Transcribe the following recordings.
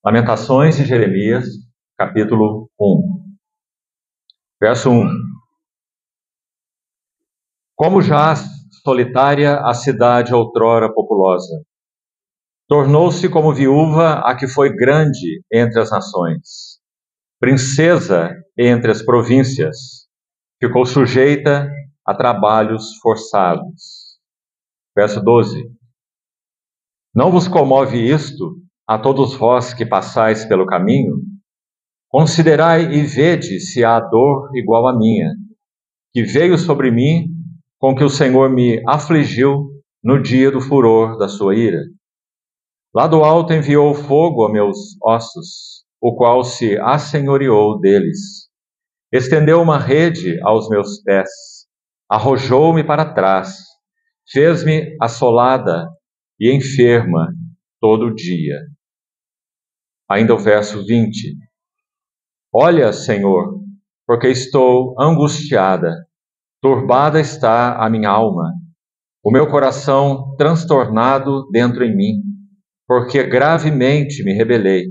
Lamentações de Jeremias, capítulo 1. Verso 1. Como jaz solitária a cidade outrora populosa, tornou-se como viúva a que foi grande entre as nações, princesa entre as províncias, ficou sujeita a trabalhos forçados. Verso 12. Não vos comove isto a todos vós que passais pelo caminho? Considerai e vede se há dor igual à minha, que veio sobre mim, com que o Senhor me afligiu no dia do furor da sua ira. Lá do alto enviou fogo a meus ossos, o qual se assenhoreou deles. Estendeu uma rede aos meus pés, arrojou-me para trás, fez-me assolada e enferma todo o dia. Ainda o verso 20. Olha, Senhor, porque estou angustiada, turbada está a minha alma, o meu coração transtornado dentro em mim, porque gravemente me rebelei.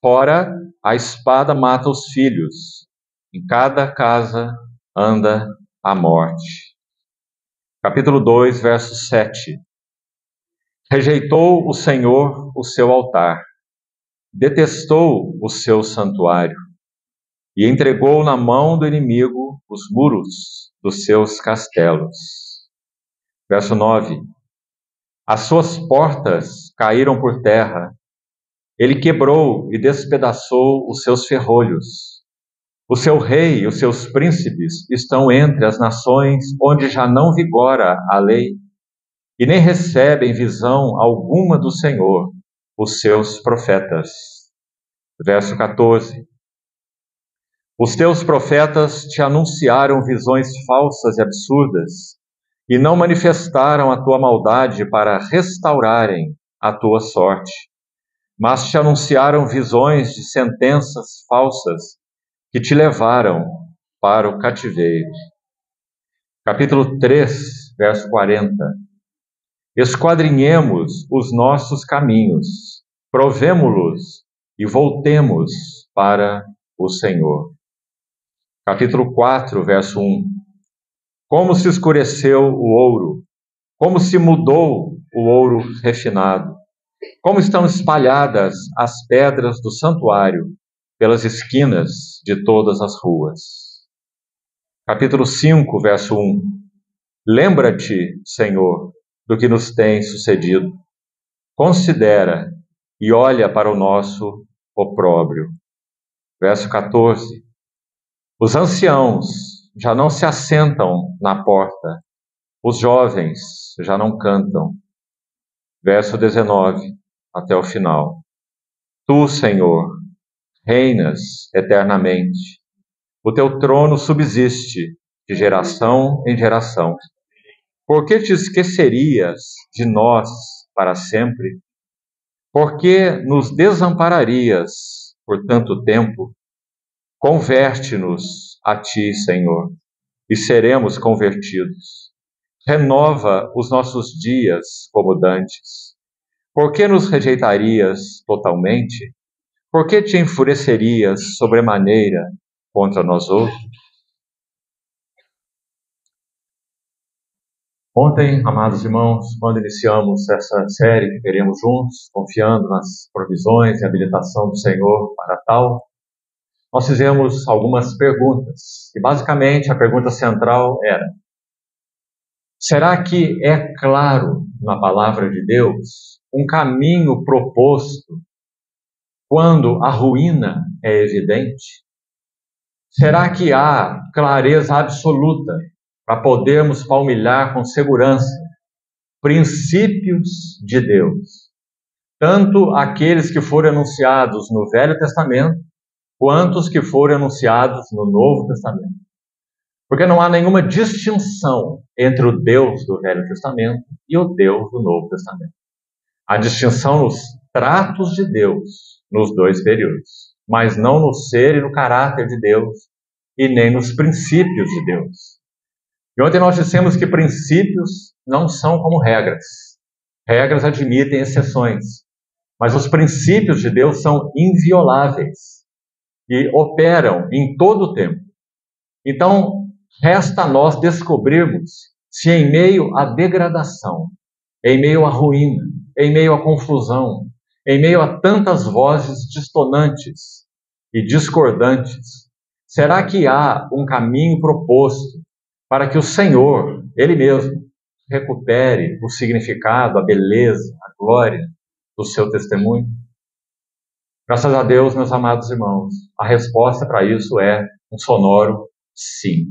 Ora, a espada mata os filhos, em cada casa anda a morte. Capítulo 2, verso 7. Rejeitou o Senhor o seu altar, detestou o seu santuário, e entregou na mão do inimigo os muros dos seus castelos. Verso 9. As suas portas caíram por terra, ele quebrou e despedaçou os seus ferrolhos. O seu rei e os seus príncipes estão entre as nações onde já não vigora a lei, e nem recebem visão alguma do Senhor, os seus profetas. Verso 14. Os teus profetas te anunciaram visões falsas e absurdas, e não manifestaram a tua maldade para restaurarem a tua sorte, mas te anunciaram visões de sentenças falsas que te levaram para o cativeiro. Capítulo 3, verso 40. Esquadrinhemos os nossos caminhos, provemo-los e voltemos para o Senhor. Capítulo 4, verso 1. Como se escureceu o ouro, como se mudou o ouro refinado, como estão espalhadas as pedras do santuário pelas esquinas de todas as ruas. Capítulo 5, verso 1. Lembra-te, Senhor, do que nos tem sucedido. Considera e olha para o nosso opróbrio. Verso 14. Os anciãos já não se assentam na porta, os jovens já não cantam. Verso 19, até o final. Tu, Senhor, reinas eternamente. O teu trono subsiste de geração em geração. Por que te esquecerias de nós para sempre? Por que nos desampararias por tanto tempo? Converte-nos a ti, Senhor, e seremos convertidos. Renova os nossos dias como dantes. Por que nos rejeitarias totalmente? Por que te enfurecerias sobremaneira contra nós outros? Ontem, amados irmãos, quando iniciamos essa série que queremos juntos, confiando nas provisões e habilitação do Senhor para tal, nós fizemos algumas perguntas. E basicamente a pergunta central era: será que é claro na palavra de Deus um caminho proposto quando a ruína é evidente? Será que há clareza absoluta para podermos palmilhar com segurança princípios de Deus, tanto aqueles que foram anunciados no Velho Testamento, quanto os que foram anunciados no Novo Testamento? Porque não há nenhuma distinção entre o Deus do Velho Testamento e o Deus do Novo Testamento. Há distinção nos tratos de Deus nos dois períodos, mas não no ser e no caráter de Deus e nem nos princípios de Deus. E ontem nós dissemos que princípios não são como regras. Regras admitem exceções. Mas os princípios de Deus são invioláveis e operam em todo o tempo. Então, resta a nós descobrirmos se em meio à degradação, em meio à ruína, em meio à confusão, em meio a tantas vozes dissonantes e discordantes, será que há um caminho proposto para que o Senhor, Ele mesmo, recupere o significado, a beleza, a glória do seu testemunho? Graças a Deus, meus amados irmãos, a resposta para isso é um sonoro sim.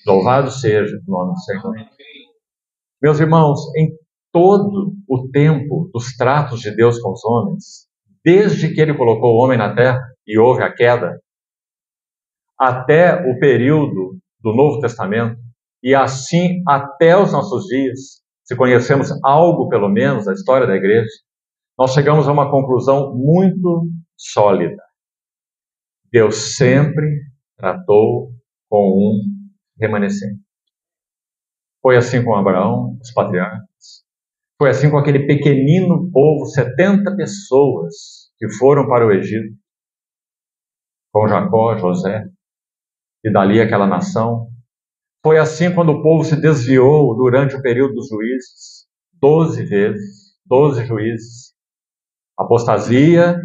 Louvado seja o nome do Senhor. Meus irmãos, em todo o tempo dos tratos de Deus com os homens, desde que Ele colocou o homem na terra e houve a queda, até o período do Novo Testamento, e assim até os nossos dias, se conhecemos algo, pelo menos, da história da igreja, nós chegamos a uma conclusão muito sólida. Deus sempre tratou com um remanescente. Foi assim com Abraão, os patriarcas. Foi assim com aquele pequenino povo, 70 pessoas que foram para o Egito, com Jacó, José, e dali aquela nação. Foi assim quando o povo se desviou durante o período dos juízes, 12 vezes, 12 juízes. Apostasia,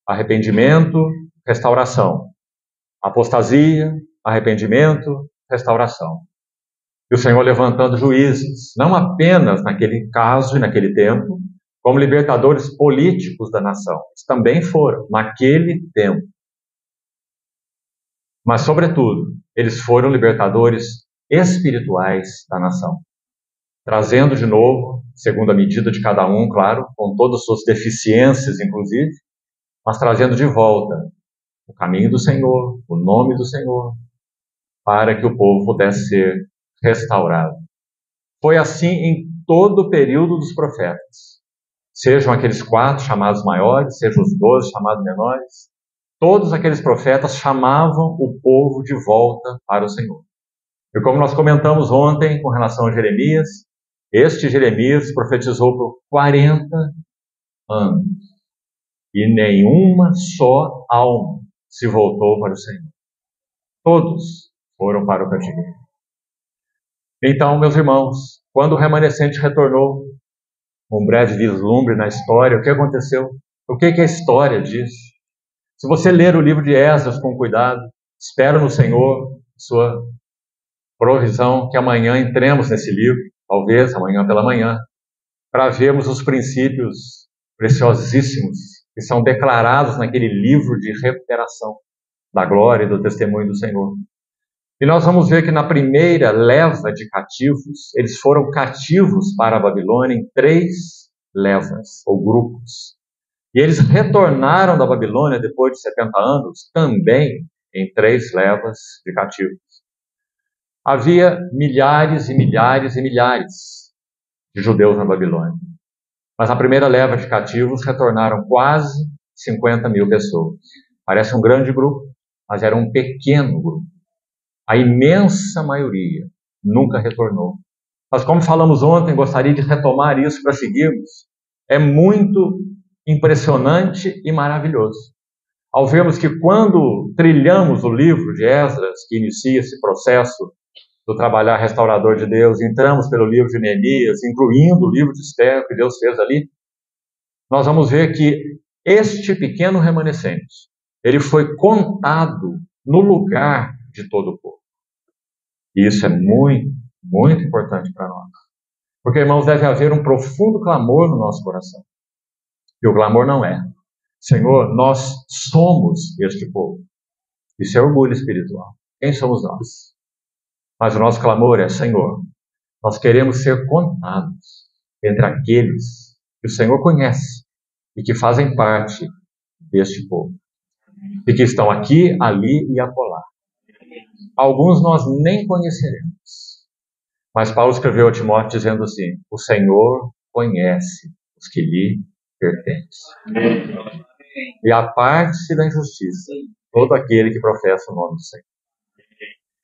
arrependimento, restauração. Apostasia, arrependimento, restauração. E o Senhor levantando juízes, não apenas naquele caso e naquele tempo, como libertadores políticos da nação. Eles também foram, naquele tempo. Mas, sobretudo, eles foram libertadores espirituais da nação. Trazendo de novo, segundo a medida de cada um, claro, com todas as suas deficiências, inclusive, mas trazendo de volta o caminho do Senhor, o nome do Senhor, para que o povo pudesse ser restaurado. Foi assim em todo o período dos profetas. Sejam aqueles 4 chamados maiores, sejam os 12 chamados menores, todos aqueles profetas chamavam o povo de volta para o Senhor. E como nós comentamos ontem com relação a Jeremias, este Jeremias profetizou por 40 anos. E nenhuma só alma se voltou para o Senhor. Todos foram para o cativeiro. Então, meus irmãos, quando o remanescente retornou, um breve vislumbre na história, o que aconteceu? O que a história diz? Se você ler o livro de Esdras com cuidado, espera no Senhor, sua provisão, que amanhã entremos nesse livro, talvez amanhã pela manhã, para vermos os princípios preciosíssimos que são declarados naquele livro de recuperação da glória e do testemunho do Senhor. E nós vamos ver que na primeira leva de cativos, eles foram cativos para a Babilônia em 3 levas, ou grupos. E eles retornaram da Babilônia depois de 70 anos, também em 3 levas de cativos. Havia milhares e milhares e milhares de judeus na Babilônia. Mas na primeira leva de cativos retornaram quase 50 mil pessoas. Parece um grande grupo, mas era um pequeno grupo. A imensa maioria nunca retornou. Mas como falamos ontem, gostaria de retomar isso para seguirmos. É muito impressionante e maravilhoso. Ao vermos que quando trilhamos o livro de Esdras, que inicia esse processo do trabalhar restaurador de Deus, entramos pelo livro de Neemias, incluindo o livro de Esther, que Deus fez ali, nós vamos ver que este pequeno remanescente, ele foi contado no lugar de todo o povo. E isso é muito, muito importante para nós. Porque, irmãos, deve haver um profundo clamor no nosso coração. E o clamor não é: Senhor, nós somos este povo. Isso é orgulho espiritual. Quem somos nós? Mas o nosso clamor é: Senhor, nós queremos ser contados entre aqueles que o Senhor conhece e que fazem parte deste povo. E que estão aqui, ali e acolá. Alguns nós nem conheceremos. Mas Paulo escreveu a Timóteo dizendo assim: o Senhor conhece os que lhe pertencem. E aparte-se da injustiça todo aquele que professa o nome do Senhor.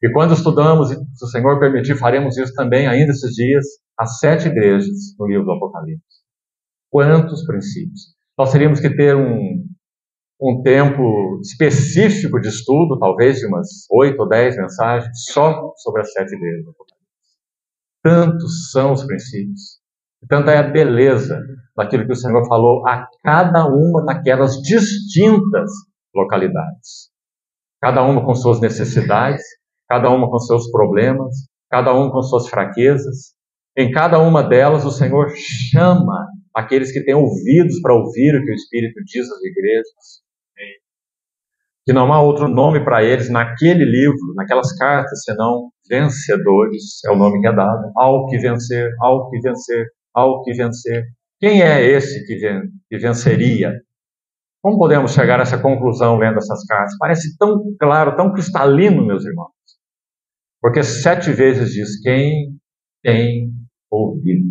E quando estudamos, e se o Senhor permitir, faremos isso também ainda esses dias, as 7 igrejas no livro do Apocalipse. Quantos princípios! Nós teríamos que ter um tempo específico de estudo, talvez de umas 8 ou 10 mensagens, só sobre as 7 igrejas do Apocalipse. Tantos são os princípios, tanta é a beleza daquilo que o Senhor falou a cada uma daquelas distintas localidades. Cada uma com suas necessidades, cada uma com seus problemas, cada uma com suas fraquezas. Em cada uma delas, o Senhor chama aqueles que têm ouvidos para ouvir o que o Espírito diz às igrejas. Que não há outro nome para eles naquele livro, naquelas cartas, senão vencedores, é o nome que é dado. Ao que vencer, ao que vencer, ao que vencer. Quem é esse que venceria? Como podemos chegar a essa conclusão lendo essas cartas? Parece tão claro, tão cristalino, meus irmãos. Porque 7 vezes diz, quem tem ouvido,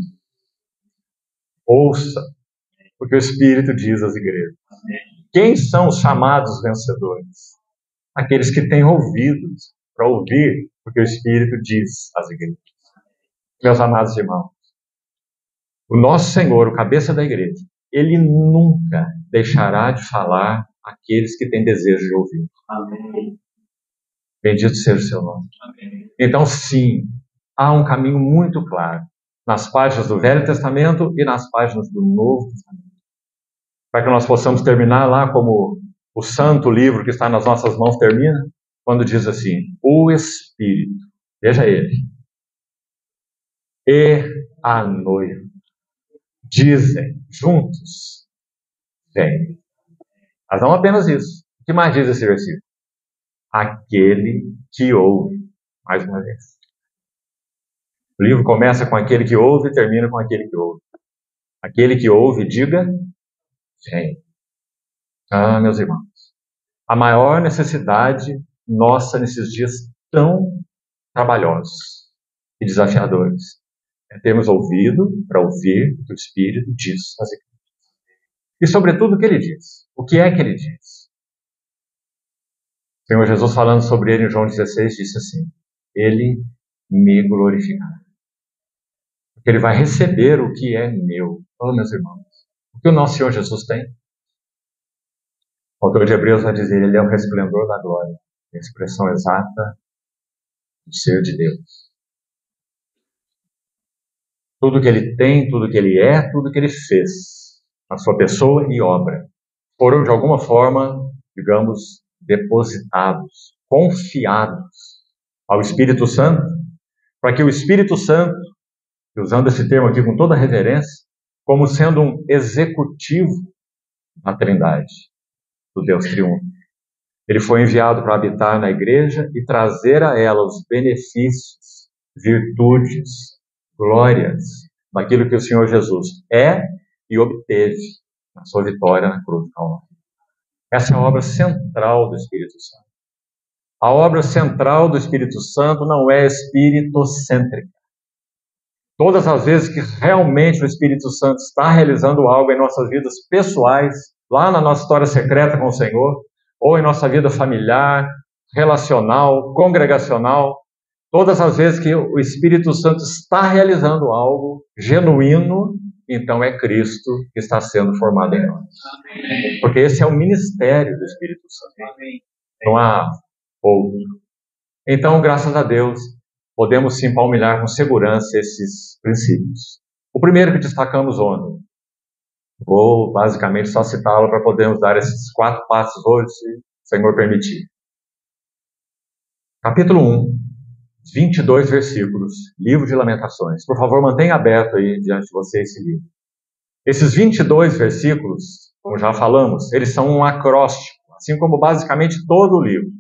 ouça o que o Espírito diz às igrejas. Quem são os chamados vencedores? Aqueles que têm ouvidos para ouvir o que o Espírito diz às igrejas. Meus amados irmãos, o nosso Senhor, o cabeça da igreja, Ele nunca deixará de falar àqueles que têm desejo de ouvir. Amém. Bendito seja o seu nome. Amém. Então, sim, há um caminho muito claro nas páginas do Velho Testamento e nas páginas do Novo Testamento, para que nós possamos terminar lá como o santo livro que está nas nossas mãos termina, quando diz assim, o Espírito, veja ele, e a noiva dizem juntos, vem. Mas não apenas isso. O que mais diz esse versículo? Aquele que ouve, mais uma vez. O livro começa com aquele que ouve e termina com aquele que ouve. Aquele que ouve, diga, vem. Ah, meus irmãos, a maior necessidade nossa nesses dias tão trabalhosos e desafiadores é termos ouvido para ouvir o que o Espírito diz às igrejas. E sobretudo o que ele diz. O que é que ele diz? O Senhor Jesus, falando sobre ele em João 16, disse assim, ele me glorificará. Porque ele vai receber o que é meu. Oh, meus irmãos, o que o nosso Senhor Jesus tem? O autor de Hebreus vai dizer, ele é o resplendor da glória, a expressão exata do ser de Deus. Tudo que ele tem, tudo que ele é, tudo que ele fez, na sua pessoa e obra, foram de alguma forma, digamos, depositados, confiados ao Espírito Santo, para que o Espírito Santo, usando esse termo aqui com toda reverência, como sendo um executivo da Trindade, do Deus triunfo. Ele foi enviado para habitar na igreja e trazer a ela os benefícios, virtudes, glórias daquilo que o Senhor Jesus é e obteve na sua vitória na cruz do Calvário. Essa é a obra central do Espírito Santo. A obra central do Espírito Santo não é espiritocêntrica. Todas as vezes que realmente o Espírito Santo está realizando algo em nossas vidas pessoais, lá na nossa história secreta com o Senhor, ou em nossa vida familiar, relacional, congregacional, todas as vezes que o Espírito Santo está realizando algo genuíno, então é Cristo que está sendo formado em nós. Porque esse é o ministério do Espírito Santo. Não há outro. Então, graças a Deus, podemos sim palmilhar com segurança esses princípios. O primeiro que destacamos ontem, vou basicamente só citá-lo para podermos dar esses 4 passos hoje, se o Senhor permitir. Capítulo 1, 22 versículos, livro de Lamentações. Por favor, mantenha aberto aí diante de você esse livro. Esses 22 versículos, como já falamos, eles são um acróstico, assim como basicamente todo o livro.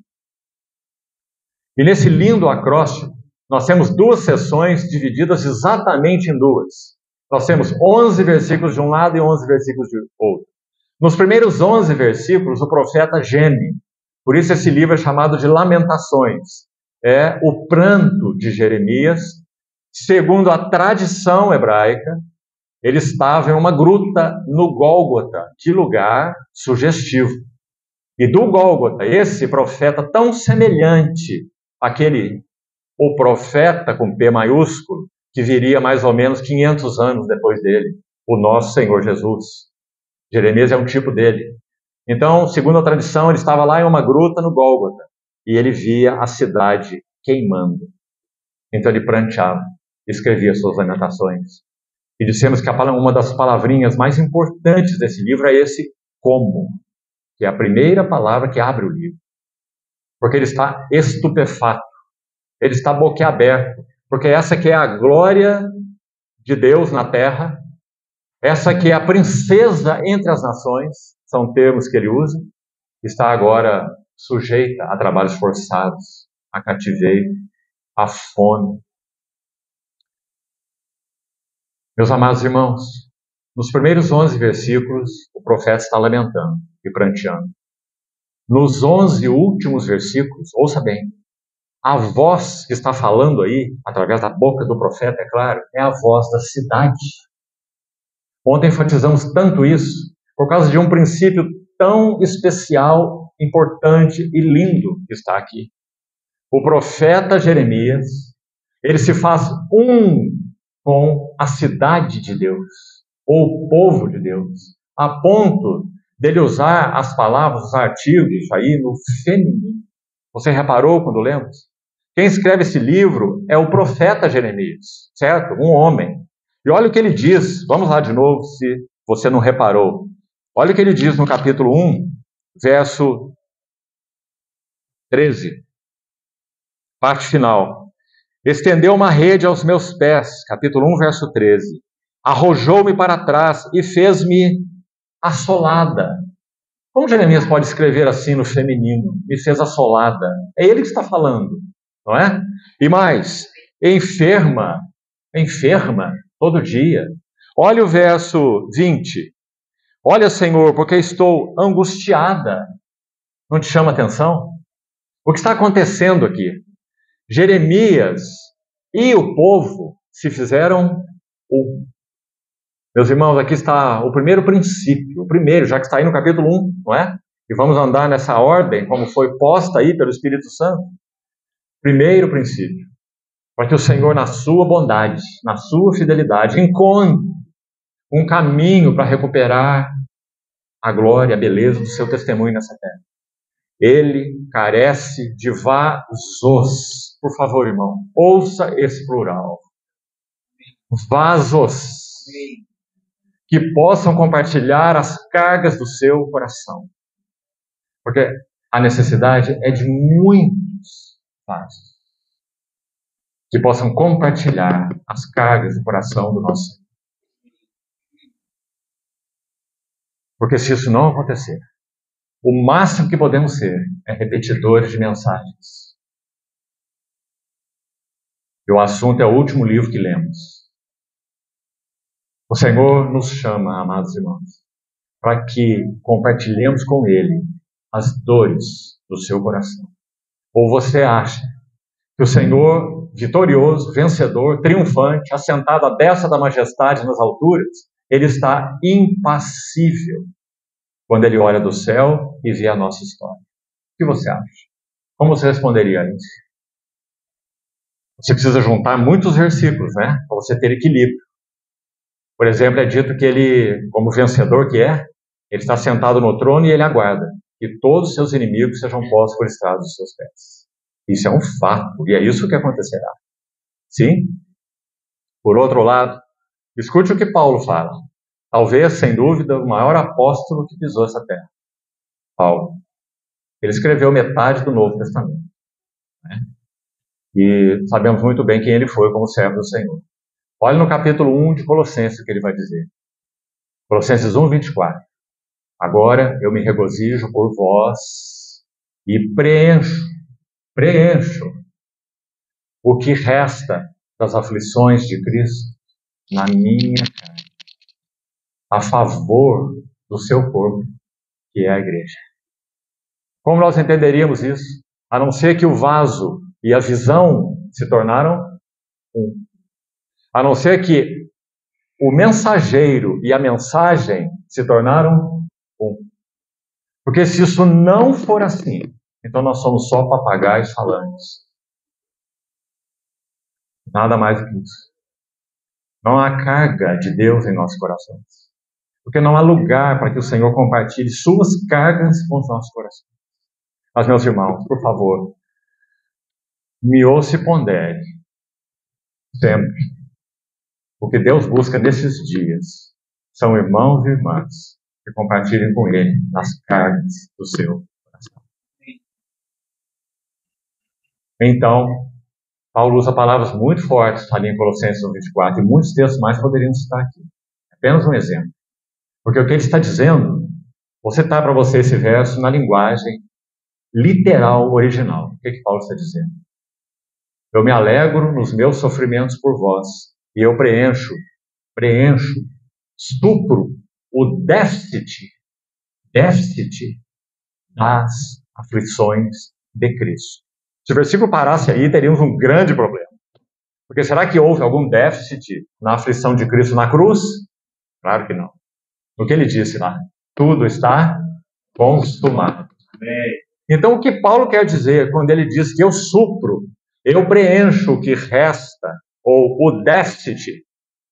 E nesse lindo acróstico, nós temos 2 seções divididas exatamente em 2. Nós temos 11 versículos de um lado e 11 versículos de outro. Nos primeiros 11 versículos, o profeta geme. Por isso esse livro é chamado de Lamentações. É o pranto de Jeremias. Segundo a tradição hebraica, ele estava em uma gruta no Gólgota. Que lugar sugestivo. E do Gólgota, esse profeta tão semelhante àquele, o profeta com P maiúsculo, que viria mais ou menos 500 anos depois dele, o nosso Senhor Jesus, Jeremias é um tipo dele. Então, segundo a tradição, ele estava lá em uma gruta no Gólgota e ele via a cidade queimando. Então ele pranteava, escrevia suas lamentações. E dissemos que uma das palavrinhas mais importantes desse livro é esse como, que é a primeira palavra que abre o livro. Porque ele está estupefato, ele está boquiaberto, porque essa que é a glória de Deus na terra, essa que é a princesa entre as nações, são termos que ele usa, está agora sujeita a trabalhos forçados, a cativeiro, a fome. Meus amados irmãos, nos primeiros 11 versículos, o profeta está lamentando e pranteando. Nos 11 últimos versículos, ouça bem, a voz que está falando aí, através da boca do profeta, é claro, é a voz da cidade. Ontem enfatizamos tanto isso, por causa de um princípio tão especial, importante e lindo que está aqui. O profeta Jeremias, ele se faz um com a cidade de Deus, ou o povo de Deus, a ponto dele usar as palavras, os artigos aí no feminino. Você reparou quando lemos? Quem escreve esse livro é o profeta Jeremias, certo? Um homem. E olha o que ele diz, vamos lá de novo, se você não reparou. Olha o que ele diz no capítulo 1, verso 13, parte final. Estendeu uma rede aos meus pés, capítulo 1, verso 13. Arrojou-me para trás e fez-me assolada. Como Jeremias pode escrever assim no feminino? Me fez assolada. É ele que está falando, não é? E mais, enferma todo dia. Olha o verso 20. Olha, Senhor, porque estou angustiada. Não te chama atenção? O que está acontecendo aqui? Jeremias e o povo se fizeram um. Meus irmãos, aqui está o primeiro princípio, já que está aí no capítulo 1, não é? E vamos andar nessa ordem, como foi posta aí pelo Espírito Santo. Primeiro princípio, para que o Senhor, na sua bondade, na sua fidelidade, encontre um caminho para recuperar a glória, a beleza do seu testemunho nessa terra. Ele carece de vasos. Por favor, irmão, ouça esse plural. Vasos que possam compartilhar as cargas do seu coração. Porque a necessidade é de muitos vasos que possam compartilhar as cargas do coração do nosso Senhor. Porque se isso não acontecer, o máximo que podemos ser é repetidores de mensagens. E o assunto é o último livro que lemos. O Senhor nos chama, amados irmãos, para que compartilhemos com Ele as dores do seu coração. Ou você acha que o Senhor, vitorioso, vencedor, triunfante, assentado à destra da majestade nas alturas, Ele está impassível quando Ele olha do céu e vê a nossa história? O que você acha? Como você responderia a isso? Você precisa juntar muitos versículos, né? Para você ter equilíbrio. Por exemplo, é dito que ele, como vencedor que é, ele está sentado no trono e ele aguarda que todos os seus inimigos sejam postos por estrados dos seus pés. Isso é um fato, e é isso que acontecerá. Sim? Por outro lado, escute o que Paulo fala. Talvez, sem dúvida, o maior apóstolo que pisou essa terra. Paulo. Ele escreveu metade do Novo Testamento. Né? E sabemos muito bem quem ele foi como servo do Senhor. Olha no capítulo 1 de Colossenses o que ele vai dizer. Colossenses 1, 24. Agora eu me regozijo por vós e preencho o que resta das aflições de Cristo na minha carne, a favor do seu corpo, que é a igreja. Como nós entenderíamos isso? A não ser que o vaso e a visão se tornaram um. A não ser que o mensageiro e a mensagem se tornaram um. Porque se isso não for assim, então nós somos só papagaios falantes. Nada mais do que isso. Não há carga de Deus em nossos corações. Porque não há lugar para que o Senhor compartilhe suas cargas com os nossos corações. Mas, meus irmãos, por favor, me ouça e pondere sempre. O que Deus busca nesses dias são irmãos e irmãs que compartilhem com Ele as cargas do seu coração. Então, Paulo usa palavras muito fortes ali em Colossenses 1:24, e muitos textos mais poderiam estar aqui. Apenas um exemplo. Porque o que ele está dizendo, vou citar para você esse verso na linguagem literal original. O que Paulo está dizendo? Eu me alegro nos meus sofrimentos por vós, e eu preencho, supro o déficit das aflições de Cristo. Se o versículo parasse aí, teríamos um grande problema. Porque será que houve algum déficit na aflição de Cristo na cruz? Claro que não. O que ele disse lá? Tudo está consumado. Então, o que Paulo quer dizer quando ele diz que eu supro, eu preencho o que resta, ou o déficit?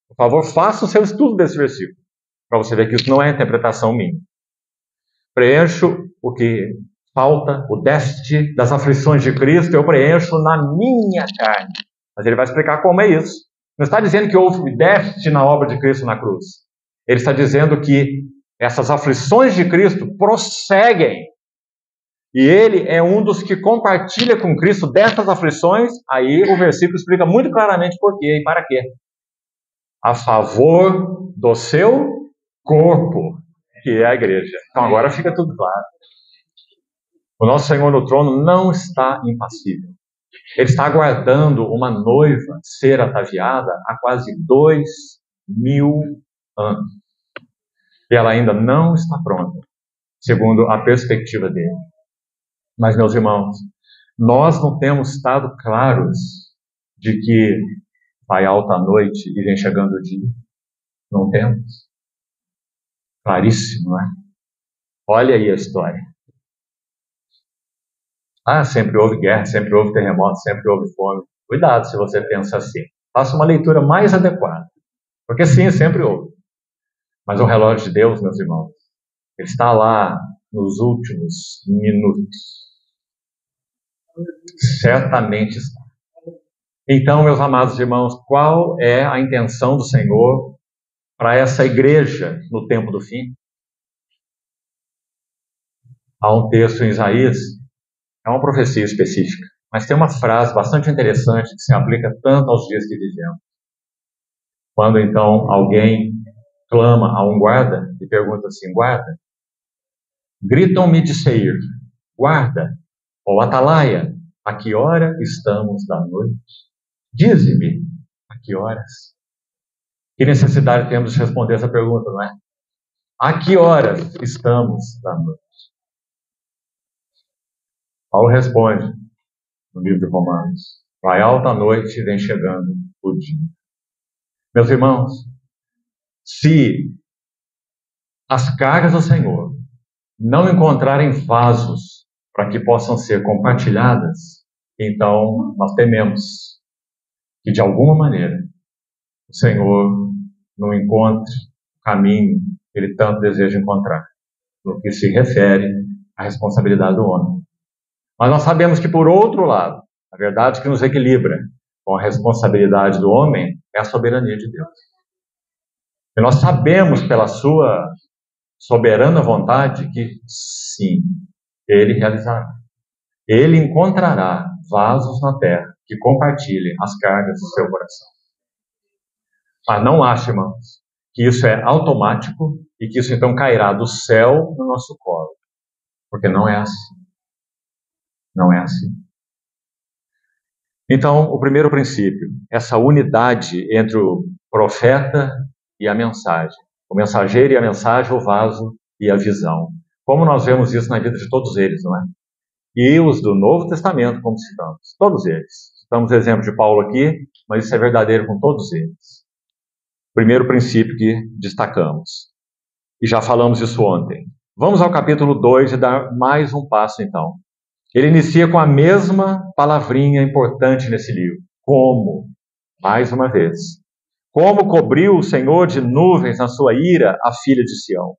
Por favor, faça o seu estudo desse versículo, para você ver que isso não é interpretação minha. Preencho o que falta, o déficit das aflições de Cristo, eu preencho na minha carne. Mas ele vai explicar como é isso. Não está dizendo que houve déficit na obra de Cristo na cruz. Ele está dizendo que essas aflições de Cristo prosseguem. E ele é um dos que compartilha com Cristo dessas aflições. Aí o versículo explica muito claramente por quê e para quê. A favor do seu corpo, que é a igreja. Então agora fica tudo claro. O nosso Senhor no trono não está impassível. Ele está aguardando uma noiva ser ataviada há quase 2000 anos. E ela ainda não está pronta, segundo a perspectiva dele. Mas, meus irmãos, nós não temos estado claros de que vai alta a noite e vem chegando o dia. Não temos. Claríssimo, não é? Olha aí a história. Sempre houve guerra, sempre houve terremoto, sempre houve fome. Cuidado se você pensa assim. Faça uma leitura mais adequada. Porque sim, sempre houve. Mas o relógio de Deus, meus irmãos, ele está lá nos últimos minutos. Certamente está. Então, meus amados irmãos, qual é a intenção do Senhor para essa igreja no tempo do fim? Há um texto em Isaías, é uma profecia específica, mas tem uma frase bastante interessante que se aplica tanto aos dias que vivemos. Quando então alguém clama a um guarda e pergunta assim: guarda, gritam-me de Seir, guarda, ou atalaia, a que hora estamos da noite? Dize-me, a que horas? Que necessidade temos de responder essa pergunta, não é? A que horas estamos da noite? Paulo responde no livro de Romanos: vai alta a noite e vem chegando o dia. Meus irmãos, se as cargas do Senhor não encontrarem vasos para que possam ser compartilhadas, então nós tememos que de alguma maneira o Senhor não encontre o caminho que Ele tanto deseja encontrar, no que se refere à responsabilidade do homem. Mas nós sabemos que, por outro lado, a verdade que nos equilibra com a responsabilidade do homem é a soberania de Deus. E nós sabemos, pela sua soberana vontade, que sim, Ele realizará. Ele encontrará vasos na terra que compartilhem as cargas do seu coração. Mas não ache, irmãos, que isso é automático e que isso então cairá do céu no nosso colo. Porque não é assim. Não é assim. Então, o primeiro princípio, essa unidade entre o profeta e a mensagem. O mensageiro e a mensagem, o vaso e a visão. Como nós vemos isso na vida de todos eles, não é? E os do Novo Testamento, como citamos. Todos eles. Citamos o exemplo de Paulo aqui, mas isso é verdadeiro com todos eles. Primeiro princípio que destacamos. E já falamos isso ontem. Vamos ao capítulo 2 e dar mais um passo, então. Ele inicia com a mesma palavrinha importante nesse livro. Como? Mais uma vez. Como cobriu o Senhor de nuvens na sua ira a filha de Sião.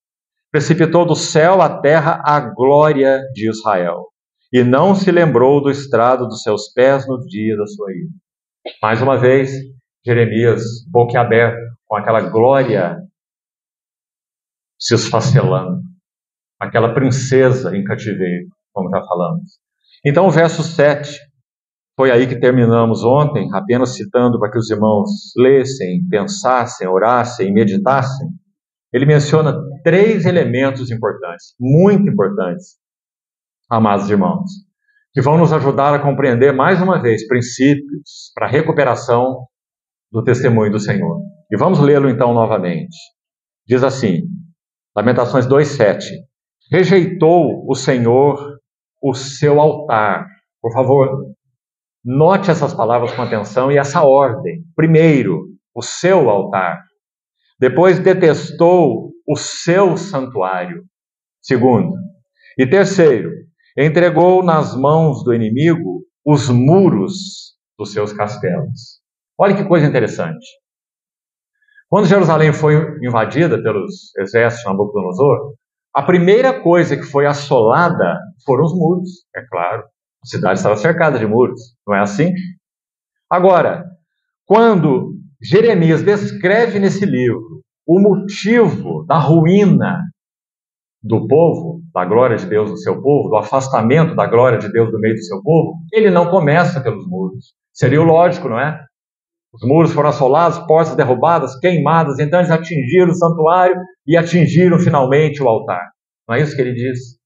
Precipitou do céu à terra a glória de Israel. E não se lembrou do estrado dos seus pés no dia da sua ira. Mais uma vez, Jeremias, boquiaberto, com aquela glória se esfacelando. Aquela princesa em cativeiro, como já falamos. Então, o verso 7, foi aí que terminamos ontem, apenas citando para que os irmãos lessem, pensassem, orassem, meditassem. Ele menciona 3 elementos importantes, muito importantes, amados irmãos, que vão nos ajudar a compreender mais uma vez princípios para a recuperação do testemunho do Senhor. E vamos lê-lo então novamente. Diz assim, Lamentações 2:7. Rejeitou o Senhor o seu altar. Por favor, note essas palavras com atenção e essa ordem. Primeiro, o seu altar. Depois, detestou o seu santuário. Segundo. E terceiro, entregou nas mãos do inimigo os muros dos seus castelos. Olha que coisa interessante. Quando Jerusalém foi invadida pelos exércitos de Nabucodonosor, a primeira coisa que foi assolada foram os muros, é claro. A cidade estava cercada de muros, não é assim? Agora, quando Jeremias descreve nesse livro o motivo da ruína do povo, da glória de Deus no seu povo, do afastamento da glória de Deus do meio do seu povo, ele não começa pelos muros. Seria o lógico, não é? Os muros foram assolados, portas derrubadas, queimadas, então eles atingiram o santuário e atingiram finalmente o altar. Não é isso que ele diz?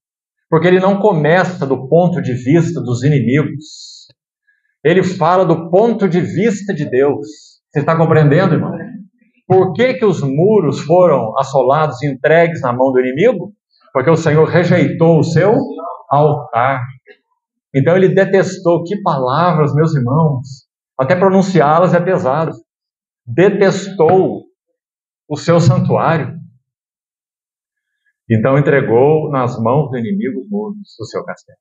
Porque ele não começa do ponto de vista dos inimigos. Ele fala do ponto de vista de Deus. Você está compreendendo, irmão? Por que os muros foram assolados e entregues na mão do inimigo? Porque o Senhor rejeitou o seu altar. Então ele detestou. Que palavras, meus irmãos! Até pronunciá-las é pesado. Detestou o seu santuário. Então entregou nas mãos do inimigo os muros do seu castelo.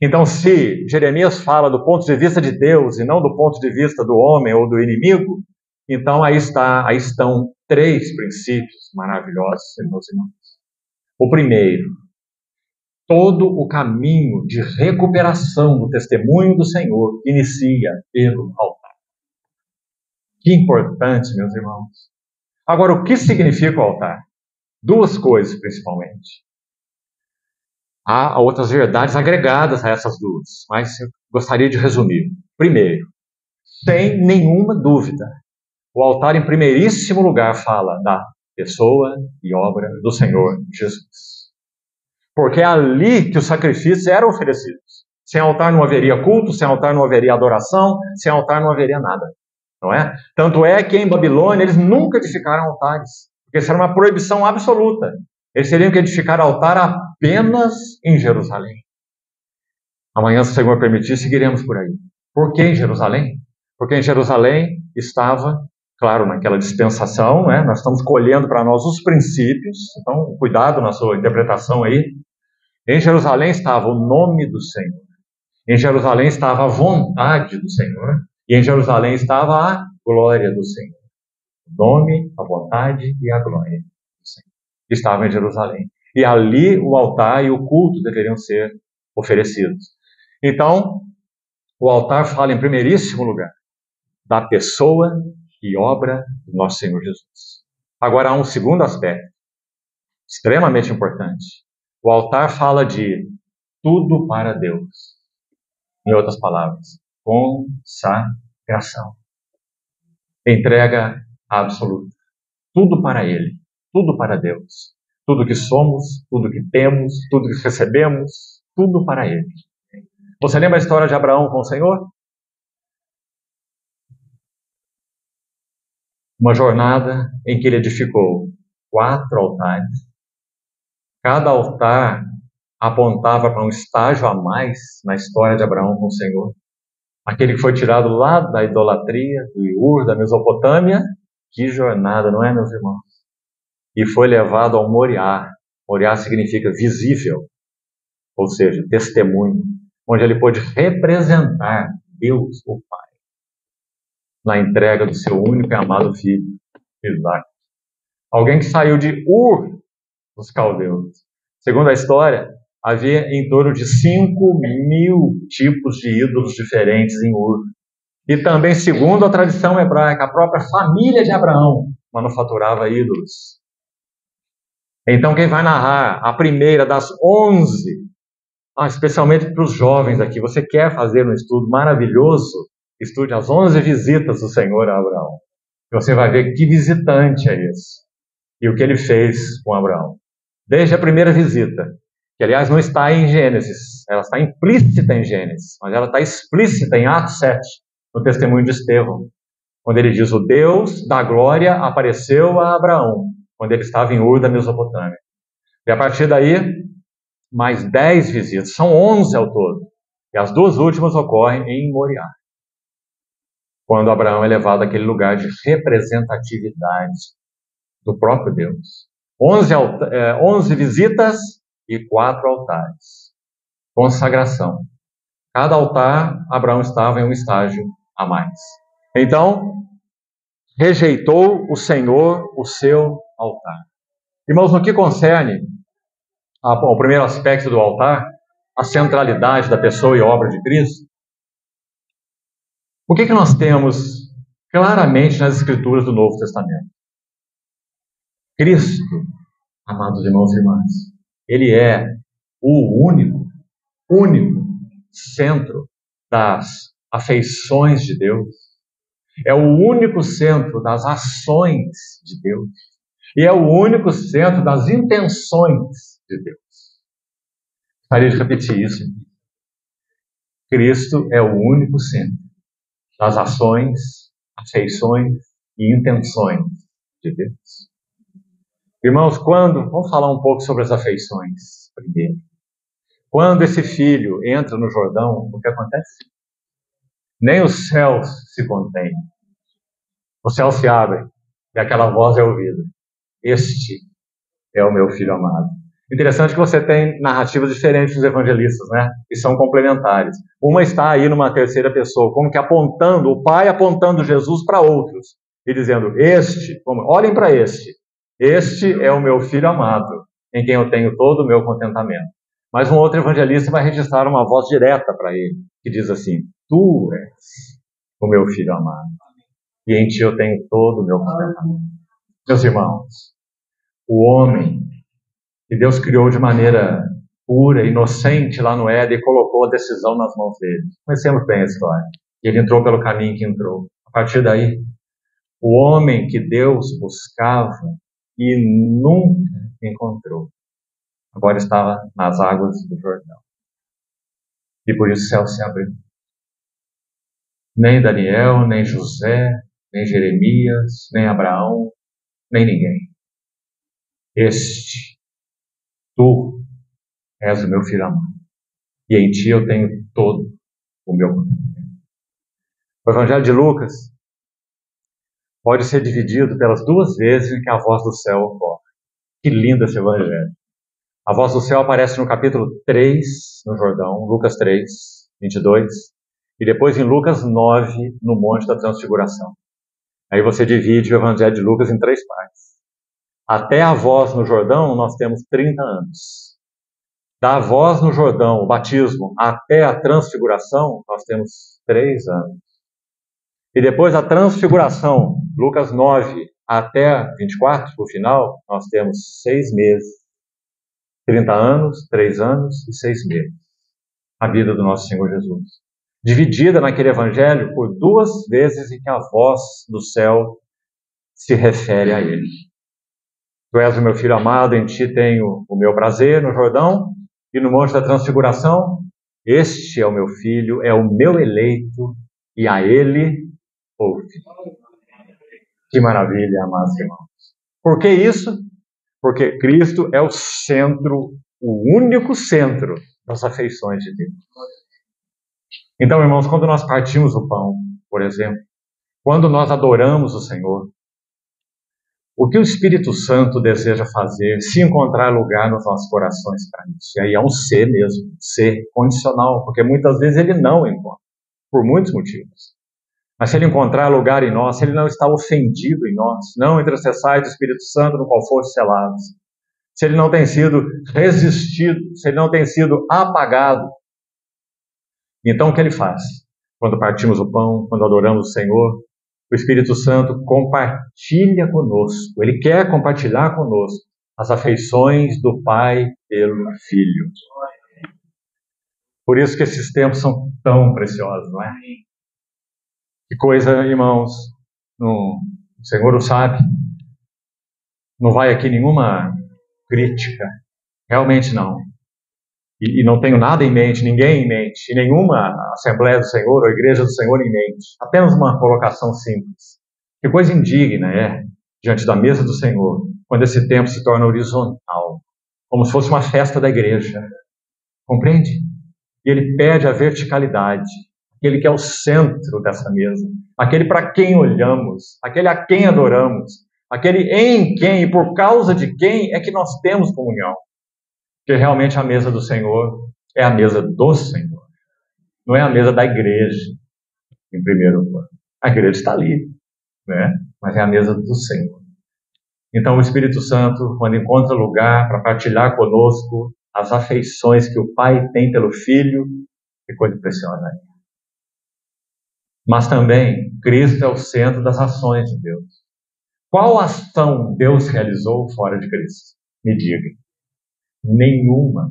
Então, se Jeremias fala do ponto de vista de Deus e não do ponto de vista do homem ou do inimigo, então aí estão 3 princípios maravilhosos, meus irmãos. O primeiro, todo o caminho de recuperação do testemunho do Senhor inicia pelo altar. Que importante, meus irmãos. Agora, o que significa o altar? 2 coisas, principalmente. Há outras verdades agregadas a essas 2, mas eu gostaria de resumir. Primeiro, sem nenhuma dúvida, o altar, em primeiríssimo lugar, fala da pessoa e obra do Senhor Jesus. Porque é ali que os sacrifícios eram oferecidos. Sem altar não haveria culto, sem altar não haveria adoração, sem altar não haveria nada. Não é? Tanto é que em Babilônia eles nunca edificaram altares, porque isso era uma proibição absoluta. Eles teriam que edificar altar apenas em Jerusalém. Amanhã, se o Senhor permitir, seguiremos por aí. Por que em Jerusalém? Porque em Jerusalém estava, claro, naquela dispensação, né? Nós estamos colhendo para nós os princípios, então cuidado na sua interpretação aí. Em Jerusalém estava o nome do Senhor. Em Jerusalém estava a vontade do Senhor. E em Jerusalém estava a glória do Senhor. O nome, a vontade e a glória do Senhor estavam em Jerusalém. E ali o altar e o culto deveriam ser oferecidos. Então, o altar fala em primeiríssimo lugar da pessoa e obra do nosso Senhor Jesus. Agora há um segundo aspecto, extremamente importante. O altar fala de tudo para Deus. Em outras palavras, consagração. Entrega absoluta. Tudo para Ele. Tudo para Deus. Tudo que somos, tudo que temos, tudo que recebemos, tudo para Ele. Você lembra a história de Abraão com o Senhor? Uma jornada em que ele edificou 4 altares. Cada altar apontava para um estágio a mais na história de Abraão com o Senhor. Aquele que foi tirado lá da idolatria, do Ur, da Mesopotâmia. Que jornada, não é, meus irmãos? E foi levado ao Moriá. Moriá significa visível, ou seja, testemunho, onde ele pôde representar Deus, o Pai, na entrega do seu único e amado filho, Isaac. Alguém que saiu de Ur dos caldeus. Segundo a história, havia em torno de 5.000 tipos de ídolos diferentes em Ur. E também, segundo a tradição hebraica, a própria família de Abraão manufaturava ídolos. Então, quem vai narrar a primeira das 11, especialmente para os jovens aqui, você quer fazer um estudo maravilhoso? Estude as 11 visitas do Senhor a Abraão. E você vai ver que visitante é esse. E o que ele fez com Abraão. Desde a primeira visita, que aliás não está em Gênesis, ela está implícita em Gênesis, mas ela está explícita em Atos 7, no testemunho de Estevão, quando ele diz: o Deus da glória apareceu a Abraão, quando ele estava em Ur da Mesopotâmia. E a partir daí, mais 10 visitas, são 11 ao todo. E as 2 últimas ocorrem em Moriá, quando Abraão é levado àquele lugar de representatividade do próprio Deus. 11 visitas e 4 altares. Consagração. Cada altar, Abraão estava em um estágio a mais. Então, rejeitou o Senhor o seu altar. Irmãos, no que concerne ao primeiro aspecto do altar, a centralidade da pessoa e obra de Cristo, o que nós temos claramente nas Escrituras do Novo Testamento? Cristo, amados irmãos e irmãs, ele é o único centro das afeições de Deus, é o único centro das ações de Deus, e é o único centro das intenções de Deus. Gostaria de repetir isso. Cristo é o único centro das ações, afeições e intenções de Deus. Irmãos, vamos falar um pouco sobre as afeições primeiro. Quando esse filho entra no Jordão, o que acontece? Nem os céus se contêm. O céu se abre e aquela voz é ouvida: este é o meu filho amado. Interessante que você tem narrativas diferentes dos evangelistas, né? E são complementares. Uma está aí numa terceira pessoa, como que apontando, o pai apontando Jesus para outros e dizendo: olhem para este é o meu filho amado, em quem eu tenho todo o meu contentamento. Mas um outro evangelista vai registrar uma voz direta para ele, que diz assim: tu és o meu filho amado, e em ti eu tenho todo o meu contentamento. Meus irmãos, o homem que Deus criou de maneira pura, inocente lá no Éden, e colocou a decisão nas mãos dele. Conhecemos bem a história. E ele entrou pelo caminho que entrou. A partir daí, o homem que Deus buscava e nunca encontrou, agora estava nas águas do Jordão. E por isso o céu se abriu. Nem Daniel, nem José, nem Jeremias, nem Abraão, nem ninguém. Tu és o meu filho amado, e em ti eu tenho todo o meu contentamento. O Evangelho de Lucas pode ser dividido pelas 2 vezes em que a voz do céu ocorre. Que lindo esse Evangelho. A voz do céu aparece no capítulo 3, no Jordão, Lucas 3, 22, e depois em Lucas 9, no Monte da Transfiguração. Aí você divide o Evangelho de Lucas em 3 partes. Até a voz no Jordão, nós temos 30 anos. Da voz no Jordão, o batismo, até a transfiguração, nós temos 3 anos. E depois da transfiguração, Lucas 9 até 24, no final, nós temos 6 meses. 30 anos, 3 anos e 6 meses. A vida do nosso Senhor Jesus. Dividida naquele evangelho por 2 vezes em que a voz do céu se refere a ele. Tu és o meu filho amado, em ti tenho o meu prazer, no Jordão, e no Monte da Transfiguração, este é o meu filho, é o meu eleito, e a ele ouve. Que maravilha, amados irmãos. Por que isso? Porque Cristo é o centro, o único centro das afeições de Deus. Então, irmãos, quando nós partimos o pão, por exemplo, quando nós adoramos o Senhor, o que o Espírito Santo deseja fazer, se encontrar lugar nos nossos corações para isso? E aí é um ser mesmo, ser condicional, porque muitas vezes ele não encontra, por muitos motivos. Mas se ele encontrar lugar em nós, se ele não está ofendido em nós, não entristecais do Espírito Santo no qual foste selados, se ele não tem sido resistido, se ele não tem sido apagado, então o que ele faz? Quando partimos o pão, quando adoramos o Senhor, o Espírito Santo compartilha conosco, ele quer compartilhar conosco as afeições do Pai pelo Filho. Por isso que esses tempos são tão preciosos, não é? Que coisa, irmãos, o Senhor o sabe, não vai aqui nenhuma crítica, realmente não. E não tenho nada em mente, ninguém em mente, e nenhuma Assembleia do Senhor ou Igreja do Senhor em mente. Apenas uma colocação simples. Que coisa indigna é, diante da mesa do Senhor, quando esse tempo se torna horizontal, como se fosse uma festa da igreja. Compreende? E ele pede a verticalidade, aquele que é o centro dessa mesa, aquele para quem olhamos, aquele a quem adoramos, aquele em quem e por causa de quem é que nós temos comunhão. Porque realmente a mesa do Senhor é a mesa do Senhor, não é a mesa da igreja, em primeiro lugar. A igreja está ali, né? Mas é a mesa do Senhor. Então o Espírito Santo, quando encontra lugar para partilhar conosco as afeições que o Pai tem pelo Filho, que coisa preciosa. Mas também, Cristo é o centro das ações de Deus. Qual ação Deus realizou fora de Cristo? Me diga. Nenhuma.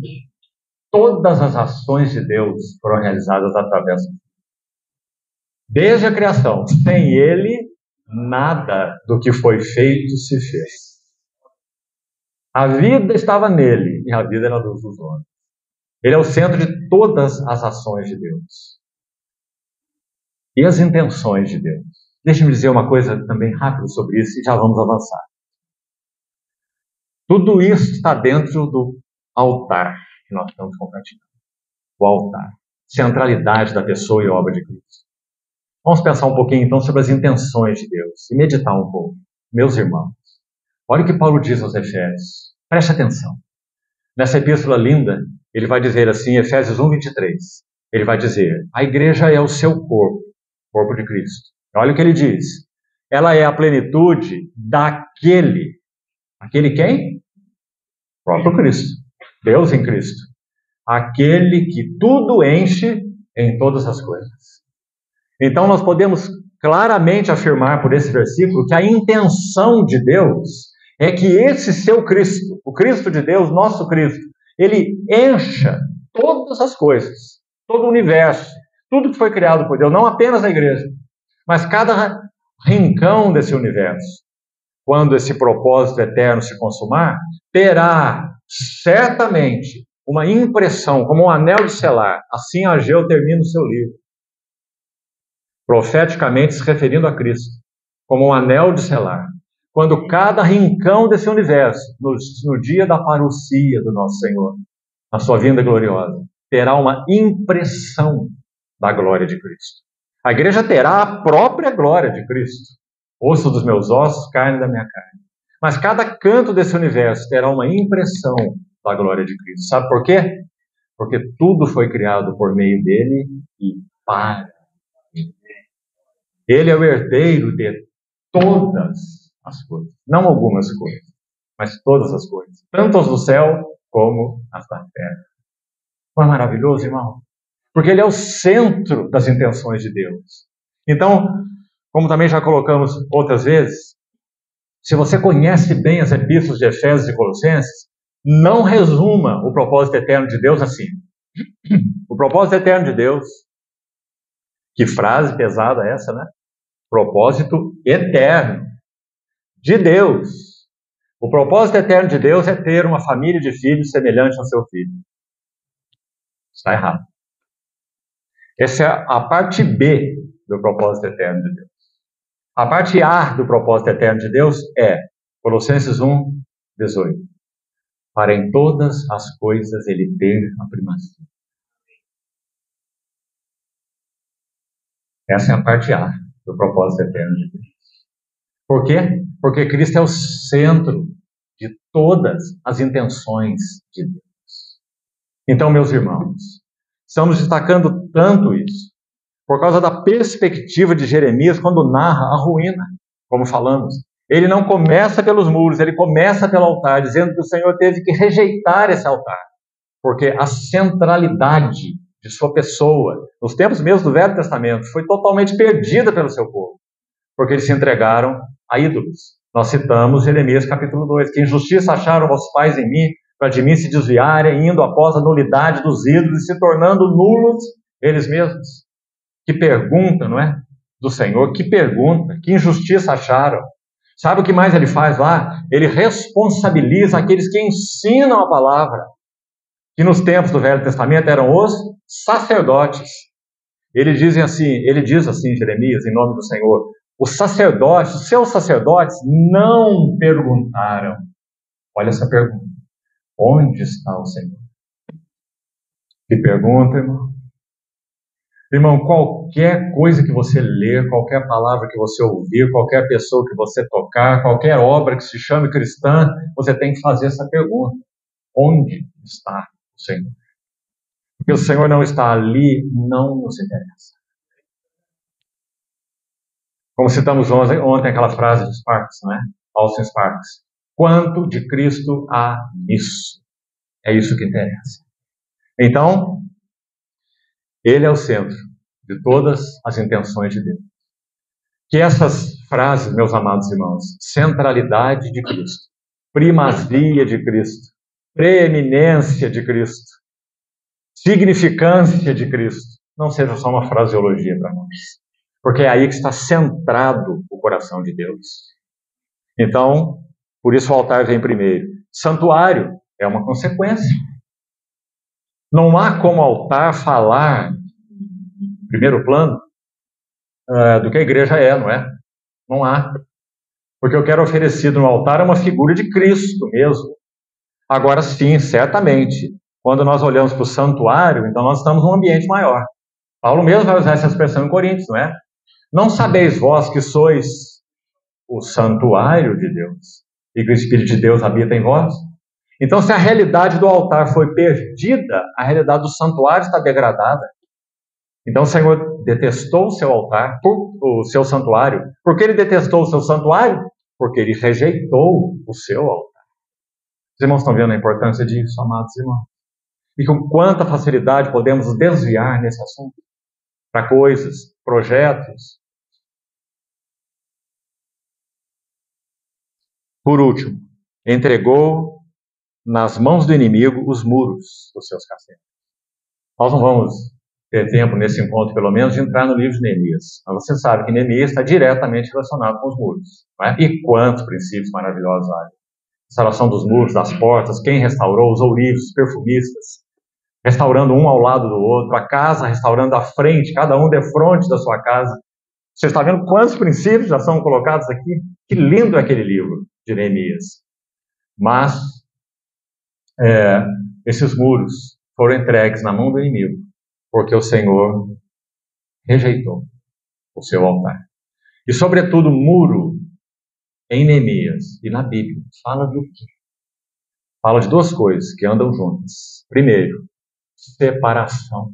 Todas as ações de Deus foram realizadas através dele. Desde a criação, sem ele, nada do que foi feito se fez. A vida estava nele, e a vida era a luz dos homens. Ele é o centro de todas as ações de Deus. E as intenções de Deus. Deixe-me dizer uma coisa também rápido sobre isso, e já vamos avançar. Tudo isso está dentro do altar que nós estamos compartilhando. O altar. Centralidade da pessoa e obra de Cristo. Vamos pensar um pouquinho então sobre as intenções de Deus e meditar um pouco. Meus irmãos, olha o que Paulo diz aos Efésios. Preste atenção. Nessa epístola linda, ele vai dizer assim, Efésios 1:23. Ele vai dizer, a igreja é o seu corpo, corpo de Cristo. Olha o que ele diz. Ela é a plenitude daquele. Aquele quem? O próprio Cristo. Deus em Cristo. Aquele que tudo enche em todas as coisas. Então nós podemos claramente afirmar por esse versículo que a intenção de Deus é que esse seu Cristo, o Cristo de Deus, nosso Cristo, ele encha todas as coisas, todo o universo, tudo que foi criado por Deus, não apenas a igreja, mas cada rincão desse universo. Quando esse propósito eterno se consumar, terá certamente uma impressão, como um anel de selar. Assim Ageu termina o seu livro, profeticamente se referindo a Cristo, como um anel de selar. Quando cada rincão desse universo, no dia da parousia do nosso Senhor, na sua vinda gloriosa, terá uma impressão da glória de Cristo. A igreja terá a própria glória de Cristo. Osso dos meus ossos, carne da minha carne. Mas cada canto desse universo terá uma impressão da glória de Cristo. Sabe por quê? Porque tudo foi criado por meio dele e para ele. Ele é o herdeiro de todas as coisas. Não algumas coisas, mas todas as coisas. Tanto as do céu como as da terra. Não é maravilhoso, irmão? Porque ele é o centro das intenções de Deus. Então, como também já colocamos outras vezes, se você conhece bem as epístolas de Efésios e Colossenses, não resuma o propósito eterno de Deus assim. O propósito eterno de Deus, que frase pesada essa, né? Propósito eterno de Deus. O propósito eterno de Deus é ter uma família de filhos semelhante ao seu filho. Está errado. Essa é a parte B do propósito eterno de Deus. A parte A do propósito eterno de Deus é Colossenses 1:18. Para em todas as coisas ele ter a primazia. Essa é a parte A do propósito eterno de Deus. Por quê? Porque Cristo é o centro de todas as intenções de Deus. Então, meus irmãos, estamos destacando tanto isso, por causa da perspectiva de Jeremias quando narra a ruína, como falamos. Ele não começa pelos muros, ele começa pelo altar, dizendo que o Senhor teve que rejeitar esse altar, porque a centralidade de sua pessoa, nos tempos mesmo do Velho Testamento, foi totalmente perdida pelo seu povo, porque eles se entregaram a ídolos. Nós citamos Jeremias capítulo 2, que injustiça acharam os pais em mim, para de mim se desviarem, indo após a nulidade dos ídolos e se tornando nulos eles mesmos. Que pergunta, não é? Do Senhor, que pergunta, que injustiça acharam. Sabe o que mais ele faz lá? Ele responsabiliza aqueles que ensinam a palavra, que nos tempos do Velho Testamento eram os sacerdotes. Ele diz assim, Jeremias, em nome do Senhor, os sacerdotes, os seus sacerdotes não perguntaram. Olha essa pergunta. Onde está o Senhor? Que pergunta, irmão? Irmão, qualquer coisa que você ler, qualquer palavra que você ouvir, qualquer pessoa que você tocar, qualquer obra que se chame cristã, você tem que fazer essa pergunta. Onde está o Senhor? Porque o Senhor não está ali, não nos interessa. Como citamos ontem aquela frase de Sparks, não é? Austin Sparks. Quanto de Cristo há nisso? É isso que interessa. Então, ele é o centro de todas as intenções de Deus. Que essas frases, meus amados irmãos, centralidade de Cristo, primazia de Cristo, preeminência de Cristo, significância de Cristo, não seja só uma fraseologia para nós. Porque é aí que está centrado o coração de Deus. Então, por isso o altar vem primeiro. Santuário é uma consequência. Não há como altar falar, em primeiro plano, do que a igreja é, não é? Não há. Porque o que era oferecido no altar é uma figura de Cristo mesmo. Agora sim, certamente, quando nós olhamos para o santuário, então nós estamos num ambiente maior. Paulo mesmo vai usar essa expressão em Coríntios, não é? Não sabeis vós que sois o santuário de Deus e que o Espírito de Deus habita em vós? Então, se a realidade do altar foi perdida, a realidade do santuário está degradada. Então, o Senhor detestou o seu altar, o seu santuário. Por que ele detestou o seu santuário? Porque ele rejeitou o seu altar. Os irmãos estão vendo a importância disso, amados irmãos? E com quanta facilidade podemos nos desviar nesse assunto para coisas, projetos. Por último, entregou nas mãos do inimigo os muros dos seus castelos. Nós não vamos ter tempo nesse encontro, pelo menos, de entrar no livro de Neemias. Mas você sabe que Neemias está diretamente relacionado com os muros. Não é? E quantos princípios maravilhosos há. Instalação dos muros, das portas, quem restaurou, os ourives, os perfumistas, restaurando um ao lado do outro, a casa restaurando a frente, cada um de frente da sua casa. Você está vendo quantos princípios já são colocados aqui? Que lindo é aquele livro de Neemias. Mas esses muros foram entregues na mão do inimigo, porque o Senhor rejeitou o seu altar. E, sobretudo, muro em Neemias e na Bíblia fala do quê? Fala de duas coisas que andam juntas. Primeiro, separação.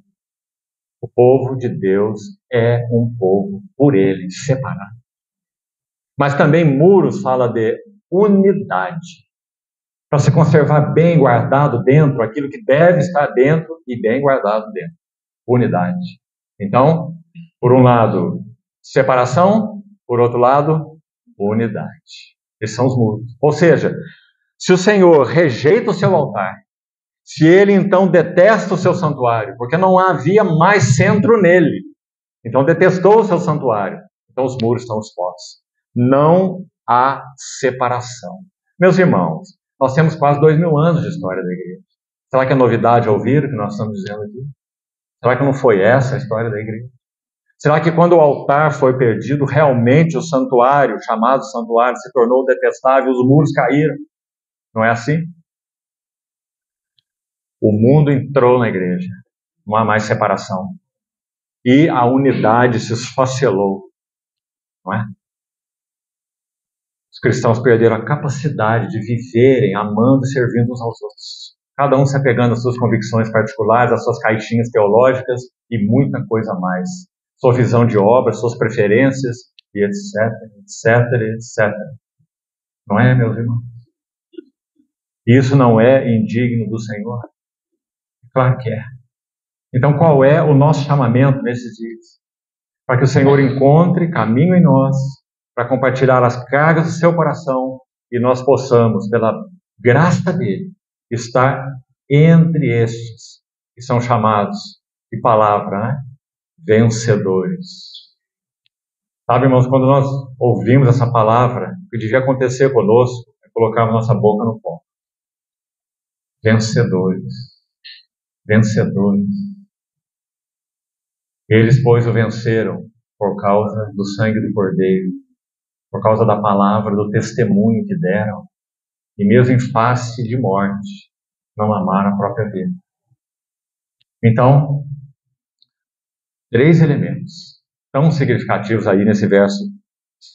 O povo de Deus é um povo por ele separado. Mas também muros fala de unidade. Para se conservar bem guardado dentro aquilo que deve estar dentro e bem guardado dentro. Unidade. Então, por um lado, separação, por outro lado, unidade. Esses são os muros. Ou seja, se o Senhor rejeita o seu altar, se ele então detesta o seu santuário, porque não havia mais centro nele, então detestou o seu santuário, então os muros estão expostos. Não há separação. Meus irmãos, nós temos quase 2000 anos de história da igreja. Será que é novidade ouvir o que nós estamos dizendo aqui? Será que não foi essa a história da igreja? Será que quando o altar foi perdido, realmente o santuário, chamado santuário, se tornou detestável, os muros caíram? Não é assim? O mundo entrou na igreja. Não há mais separação. E a unidade se esfacelou. Não é? Os cristãos perderam a capacidade de viverem amando e servindo uns aos outros. Cada um se apegando às suas convicções particulares, às suas caixinhas teológicas e muita coisa mais. sua visão de obra, suas preferências, e etc, etc, etc. Não é, meus irmãos? Isso não é indigno do Senhor? Claro que é. Então, qual é o nosso chamamento nesses dias? Para que o Senhor encontre caminho em nós, para compartilhar as cargas do seu coração, e nós possamos, pela graça dele, estar entre estes que são chamados, de palavra, né? Vencedores. Sabe, irmãos, quando nós ouvimos essa palavra, o que devia acontecer conosco é colocarmos nossa boca no pó. Vencedores. Vencedores. Eles, pois, o venceram por causa do sangue do Cordeiro, por causa da palavra, do testemunho que deram, e mesmo em face de morte, não amaram a própria vida. Então, 3 elementos tão significativos aí nesse verso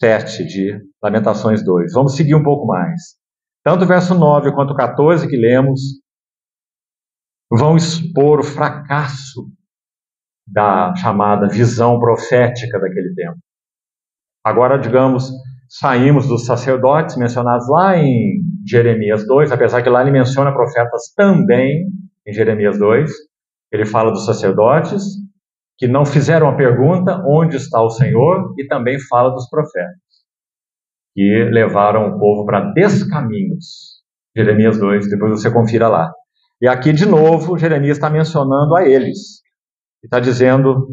7 de Lamentações 2. Vamos seguir um pouco mais. Tanto o verso 9 quanto o 14 que lemos vão expor o fracasso da chamada visão profética daquele tempo. Agora, digamos, saímos dos sacerdotes mencionados lá em Jeremias 2, apesar que lá ele menciona profetas também em Jeremias 2. Ele fala dos sacerdotes que não fizeram a pergunta onde está o Senhor, e também fala dos profetas que levaram o povo para descaminhos. Jeremias 2, depois você confira lá. E aqui de novo Jeremias está mencionando a eles. Está dizendo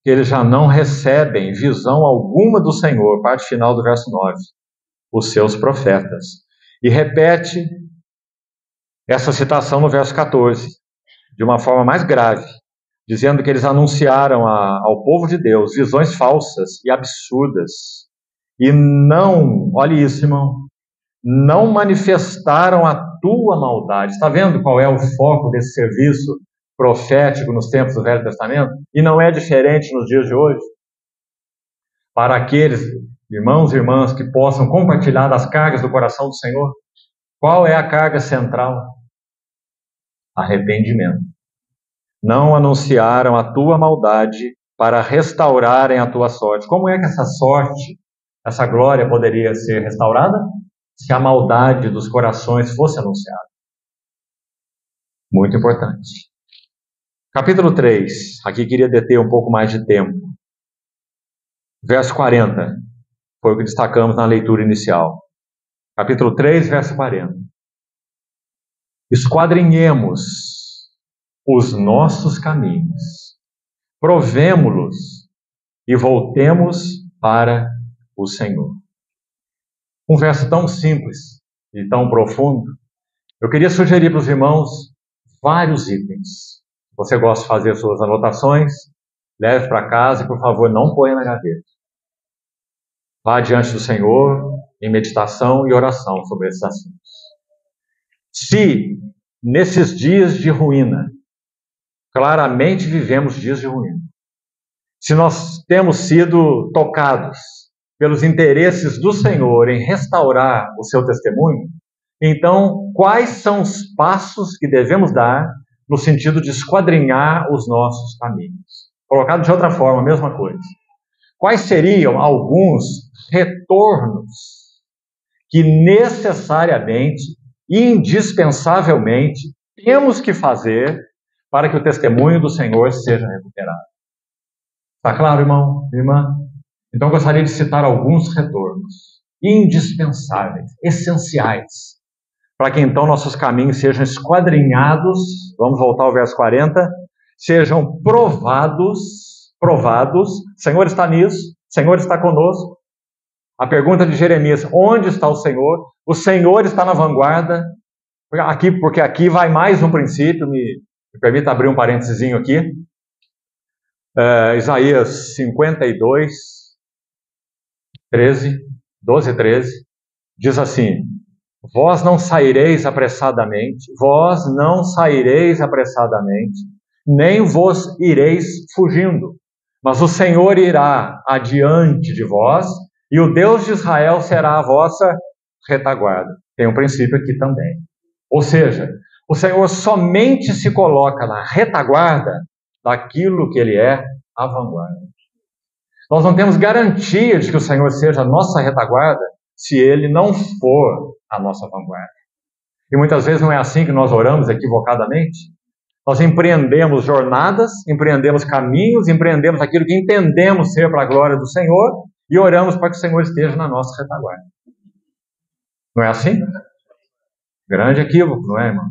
que eles já não recebem visão alguma do Senhor, parte final do verso 9, os seus profetas. E repete essa citação no verso 14, de uma forma mais grave, dizendo que eles anunciaram ao povo de Deus visões falsas e absurdas, e não, olha isso, irmão, não manifestaram a tua maldade. Está vendo qual é o foco desse serviço profético nos tempos do Velho Testamento? E não é diferente nos dias de hoje. Para aqueles irmãos e irmãs que possam compartilhar das cargas do coração do Senhor, qual é a carga central? Arrependimento. Não anunciaram a tua maldade para restaurarem a tua sorte. Como é que essa sorte, essa glória poderia ser restaurada? Se a maldade dos corações fosse anunciada. Muito importante. Capítulo 3, aqui queria deter um pouco mais de tempo. Verso 40, foi o que destacamos na leitura inicial. Capítulo 3, verso 40. Esquadrinhemos os nossos caminhos, provemo-los e voltemos para o Senhor. Um verso tão simples e tão profundo. Eu queria sugerir para os irmãos vários itens. Se você gosta de fazer suas anotações, leve para casa e, por favor, não ponha na gaveta. Vá diante do Senhor em meditação e oração sobre esses assuntos. Se nesses dias de ruína, claramente vivemos dias de ruína, se nós temos sido tocados pelos interesses do Senhor em restaurar o seu testemunho, então quais são os passos que devemos dar no sentido de esquadrinhar os nossos caminhos? Colocado de outra forma, a mesma coisa. Quais seriam alguns retornos que necessariamente, indispensavelmente, temos que fazer para que o testemunho do Senhor seja recuperado? Está claro, irmão, irmã? Então, eu gostaria de citar alguns retornos indispensáveis, essenciais, para que então nossos caminhos sejam esquadrinhados, vamos voltar ao verso 40, sejam provados, o Senhor está nisso, o Senhor está conosco. A pergunta de Jeremias, onde está o Senhor? O Senhor está na vanguarda, porque aqui vai mais um princípio, me permita abrir um parênteses aqui. Isaías 52, 12 e 13, diz assim: vós não saireis apressadamente, nem vos ireis fugindo, mas o Senhor irá adiante de vós, e o Deus de Israel será a vossa retaguarda. Tem um princípio aqui também. Ou seja, o Senhor somente se coloca na retaguarda daquilo que Ele é a vanguarda. Nós não temos garantia de que o Senhor seja a nossa retaguarda se Ele não for a nossa vanguarda. E muitas vezes não é assim que nós oramos equivocadamente. Nós empreendemos jornadas, empreendemos caminhos, empreendemos aquilo que entendemos ser para a glória do Senhor e oramos para que o Senhor esteja na nossa retaguarda. Não é assim? Grande equívoco, não é, irmão?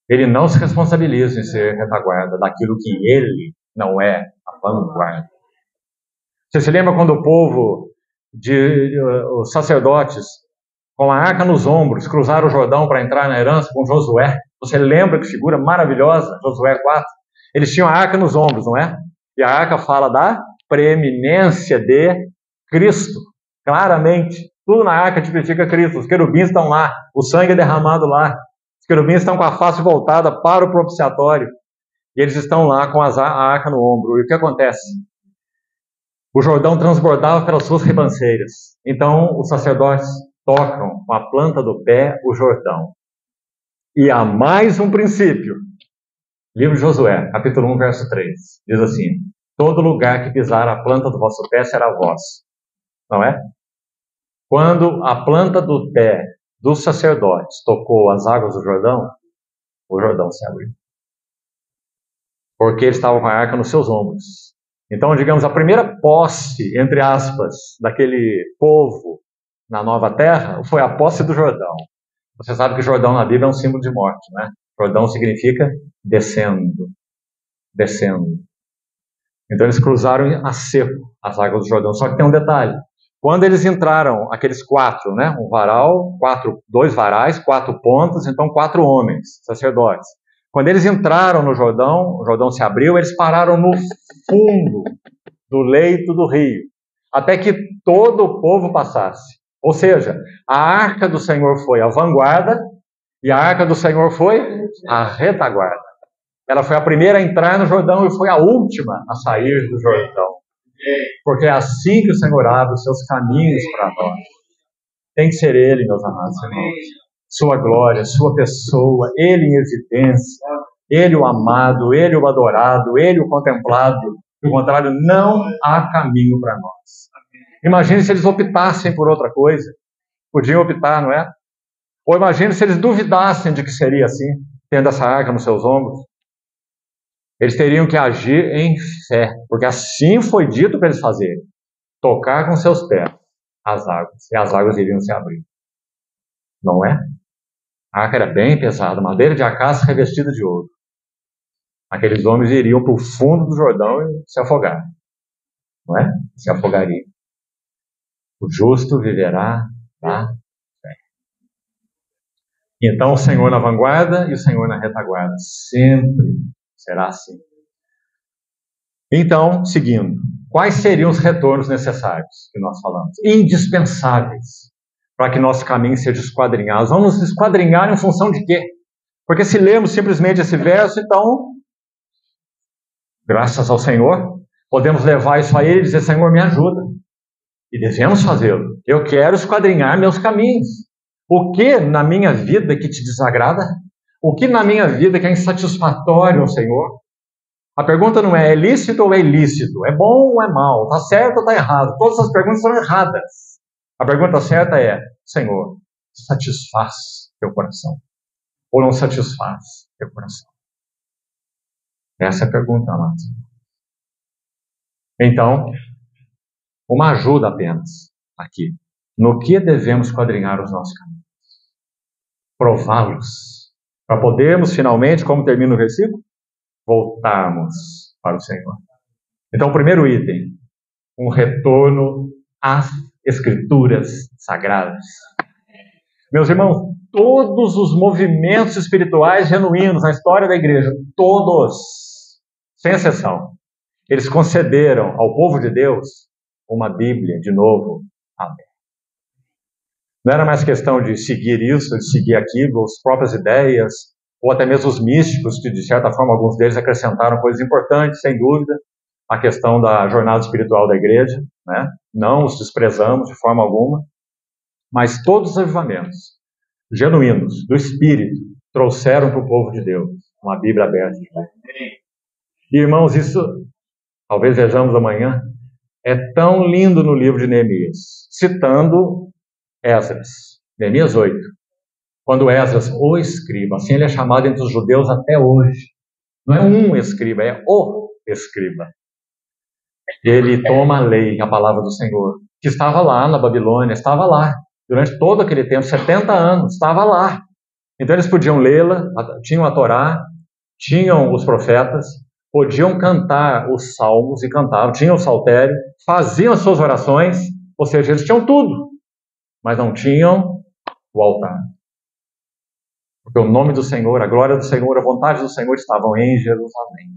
Ele não se responsabiliza em ser retaguarda daquilo que ele não é a vanguarda. Você se lembra quando o povo, os sacerdotes, com a arca nos ombros, cruzaram o Jordão para entrar na herança com Josué? Você lembra que figura maravilhosa, Josué 4? Eles tinham a arca nos ombros, não é? E a arca fala da preeminência de Cristo, claramente. Tudo na arca tipifica Cristo. Os querubins estão lá, o sangue é derramado lá. Os querubins estão com a face voltada para o propiciatório. E eles estão lá com a arca no ombro. E o que acontece? O Jordão transbordava pelas suas ribanceiras. Então, os sacerdotes tocam com a planta do pé o Jordão. E há mais um princípio. Livro de Josué, capítulo 1, verso 3. Diz assim: todo lugar que pisar a planta do vosso pé será vosso. Não é? Quando a planta do pé dos sacerdotes tocou as águas do Jordão, o Jordão se abriu. Porque eles estavam com a arca nos seus ombros. Então, digamos, a primeira posse, entre aspas, daquele povo na nova terra foi a posse do Jordão. Você sabe que Jordão na Bíblia é um símbolo de morte, né? Jordão significa descendo, descendo. Então eles cruzaram a seco as águas do Jordão. Só que tem um detalhe. Quando eles entraram, aqueles 4, né? Um varal, 2 varais, 4 pontas, então 4 homens, sacerdotes. Quando eles entraram no Jordão, o Jordão se abriu, eles pararam no fundo do leito do rio, até que todo o povo passasse. Ou seja, a arca do Senhor foi a vanguarda e a arca do Senhor foi a retaguarda. Ela foi a primeira a entrar no Jordão e foi a última a sair do Jordão. Porque é assim que o Senhor abre os seus caminhos para nós. Tem que ser Ele, meus amados irmãos. Sua glória, sua pessoa, Ele em evidência, Ele o amado, Ele o adorado, Ele o contemplado. Do contrário, não há caminho para nós. Imagine se eles optassem por outra coisa. Podiam optar, não é? Ou imagine se eles duvidassem de que seria assim, tendo essa arca nos seus ombros. Eles teriam que agir em fé, porque assim foi dito para eles fazerem. Tocar com seus pés as águas, e as águas iriam se abrir. Não é? A arca era bem pesada, madeira de acácia revestida de ouro. Aqueles homens iriam para o fundo do Jordão e se afogar. Não é? Se afogariam. O justo viverá da fé. Então o Senhor na vanguarda e o Senhor na retaguarda. Sempre será assim. Então, seguindo, quais seriam os retornos necessários que nós falamos? Indispensáveis para que nosso caminho seja esquadrinhado. Vamos nos esquadrinhar em função de quê? Porque se lermos simplesmente esse verso, então, graças ao Senhor, podemos levar isso a Ele e dizer: Senhor, me ajuda. E devemos fazê-lo. Eu quero esquadrinhar meus caminhos. O que na minha vida que te desagrada? O que na minha vida que é insatisfatório ao Senhor? A pergunta não é lícito ou é ilícito, é bom ou é mal, está certo ou está errado. Todas as perguntas são erradas. A pergunta certa é: Senhor, satisfaz teu coração? Ou não satisfaz teu coração? Essa é a pergunta, amados. Então, uma ajuda apenas aqui. No que devemos esquadrinhar os nossos caminhos? Prová-los. Para podermos finalmente, como termina o versículo, voltarmos para o Senhor. Então, o primeiro item, um retorno às Escrituras Sagradas. Meus irmãos, todos os movimentos espirituais genuínos na história da igreja, todos, sem exceção, eles concederam ao povo de Deus uma Bíblia, de novo, aberta. Não era mais questão de seguir isso, de seguir aquilo, as próprias ideias, ou até mesmo os místicos, que de certa forma alguns deles acrescentaram coisas importantes, sem dúvida, a questão da jornada espiritual da igreja, né? Não os desprezamos de forma alguma, mas todos os avivamentos genuínos do Espírito trouxeram para o povo de Deus uma Bíblia aberta. E, irmãos, isso talvez vejamos amanhã, é tão lindo no livro de Neemias, citando Esdras, Neemias 8, quando Esdras, o escriba, assim ele é chamado entre os judeus até hoje, não é um escriba, é o escriba. Ele toma a lei, a palavra do Senhor, que estava lá na Babilônia, estava lá, durante todo aquele tempo, 70 anos, estava lá. Então eles podiam lê-la, tinham a Torá, tinham os profetas, podiam cantar os salmos e cantavam, tinham o saltério, faziam as suas orações, ou seja, eles tinham tudo, mas não tinham o altar. Porque o nome do Senhor, a glória do Senhor, a vontade do Senhor estavam em Jerusalém.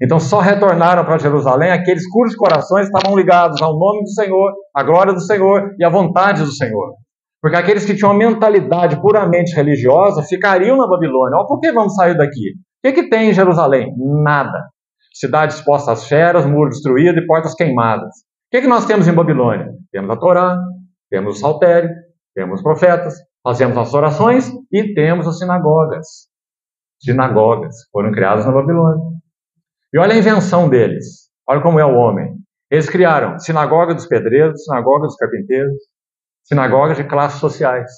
Então só retornaram para Jerusalém aqueles cujos corações estavam ligados ao nome do Senhor, à glória do Senhor e à vontade do Senhor. Porque aqueles que tinham uma mentalidade puramente religiosa ficariam na Babilônia. Oh, por que vamos sair daqui? O que tem em Jerusalém? Nada. Cidade exposta às feras, muro destruído e portas queimadas. O que nós temos em Babilônia? Temos a Torá, temos o saltério, temos os profetas, fazemos as orações e temos as sinagogas. Sinagogas foram criadas na Babilônia. E olha a invenção deles. Olha como é o homem. Eles criaram sinagoga dos pedreiros, sinagoga dos carpinteiros, sinagogas de classes sociais.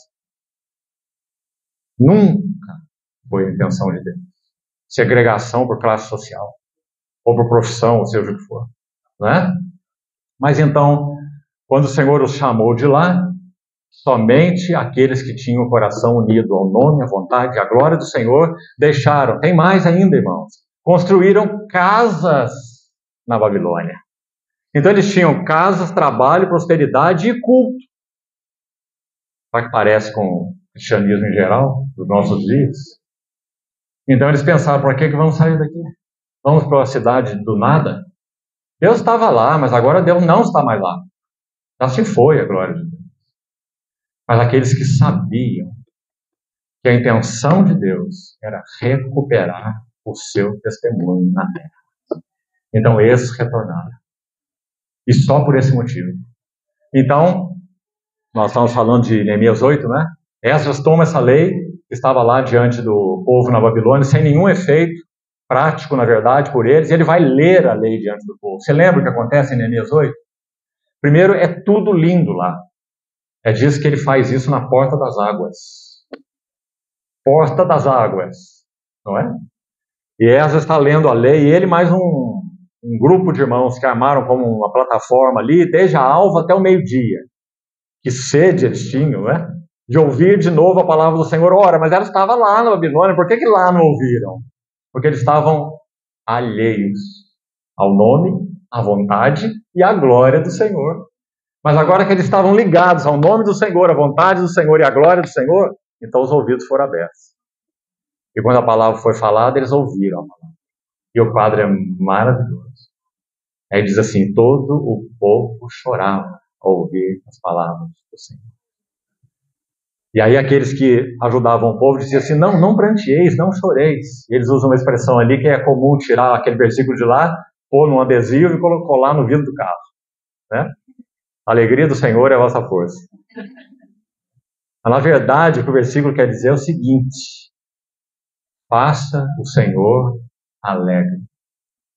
Nunca foi a intenção de Deus. Segregação por classe social, ou por profissão, ou seja o que for. Não é? Mas então, quando o Senhor os chamou de lá, somente aqueles que tinham o coração unido ao nome, à vontade e à glória do Senhor deixaram. Tem mais ainda, irmãos. Construíram casas na Babilônia. Então eles tinham casas, trabalho, prosperidade e culto. Sabe que parece com o cristianismo em geral, dos nossos dias? Então eles pensaram, por que vamos sair daqui? Vamos para a cidade do nada? Deus estava lá, mas agora Deus não está mais lá. Já se foi a glória de Deus. Mas aqueles que sabiam que a intenção de Deus era recuperar o seu testemunho na terra. Então esses retornaram. E só por esse motivo. Então, nós estamos falando de Neemias 8, né? Esdras toma essa lei, que estava lá diante do povo na Babilônia, sem nenhum efeito prático, na verdade, por eles, e ele vai ler a lei diante do povo. Você lembra o que acontece em Neemias 8? Primeiro, é tudo lindo lá. Diz que ele faz isso na porta das águas. Porta das águas, não é? E Esdras está lendo a lei, e ele mais um grupo de irmãos que armaram como uma plataforma ali, desde a alva até o meio-dia. Que sede eles tinham, né? De ouvir de novo a palavra do Senhor. Ora, mas ela estava lá na Babilônia, por que lá não ouviram? Porque eles estavam alheios ao nome, à vontade e à glória do Senhor. Mas agora que eles estavam ligados ao nome do Senhor, à vontade do Senhor e à glória do Senhor, então os ouvidos foram abertos. E quando a palavra foi falada, eles ouviram a palavra. E o quadro é maravilhoso. Aí diz assim, todo o povo chorava ao ouvir as palavras do Senhor. E aí aqueles que ajudavam o povo diziam assim, não pranteeis, não choreis. E eles usam uma expressão ali que é comum tirar aquele versículo de lá, pôr num adesivo e colar no vidro do carro. Né? A alegria do Senhor é a vossa força. Mas, na verdade, o que o versículo quer dizer é o seguinte, faça o Senhor alegre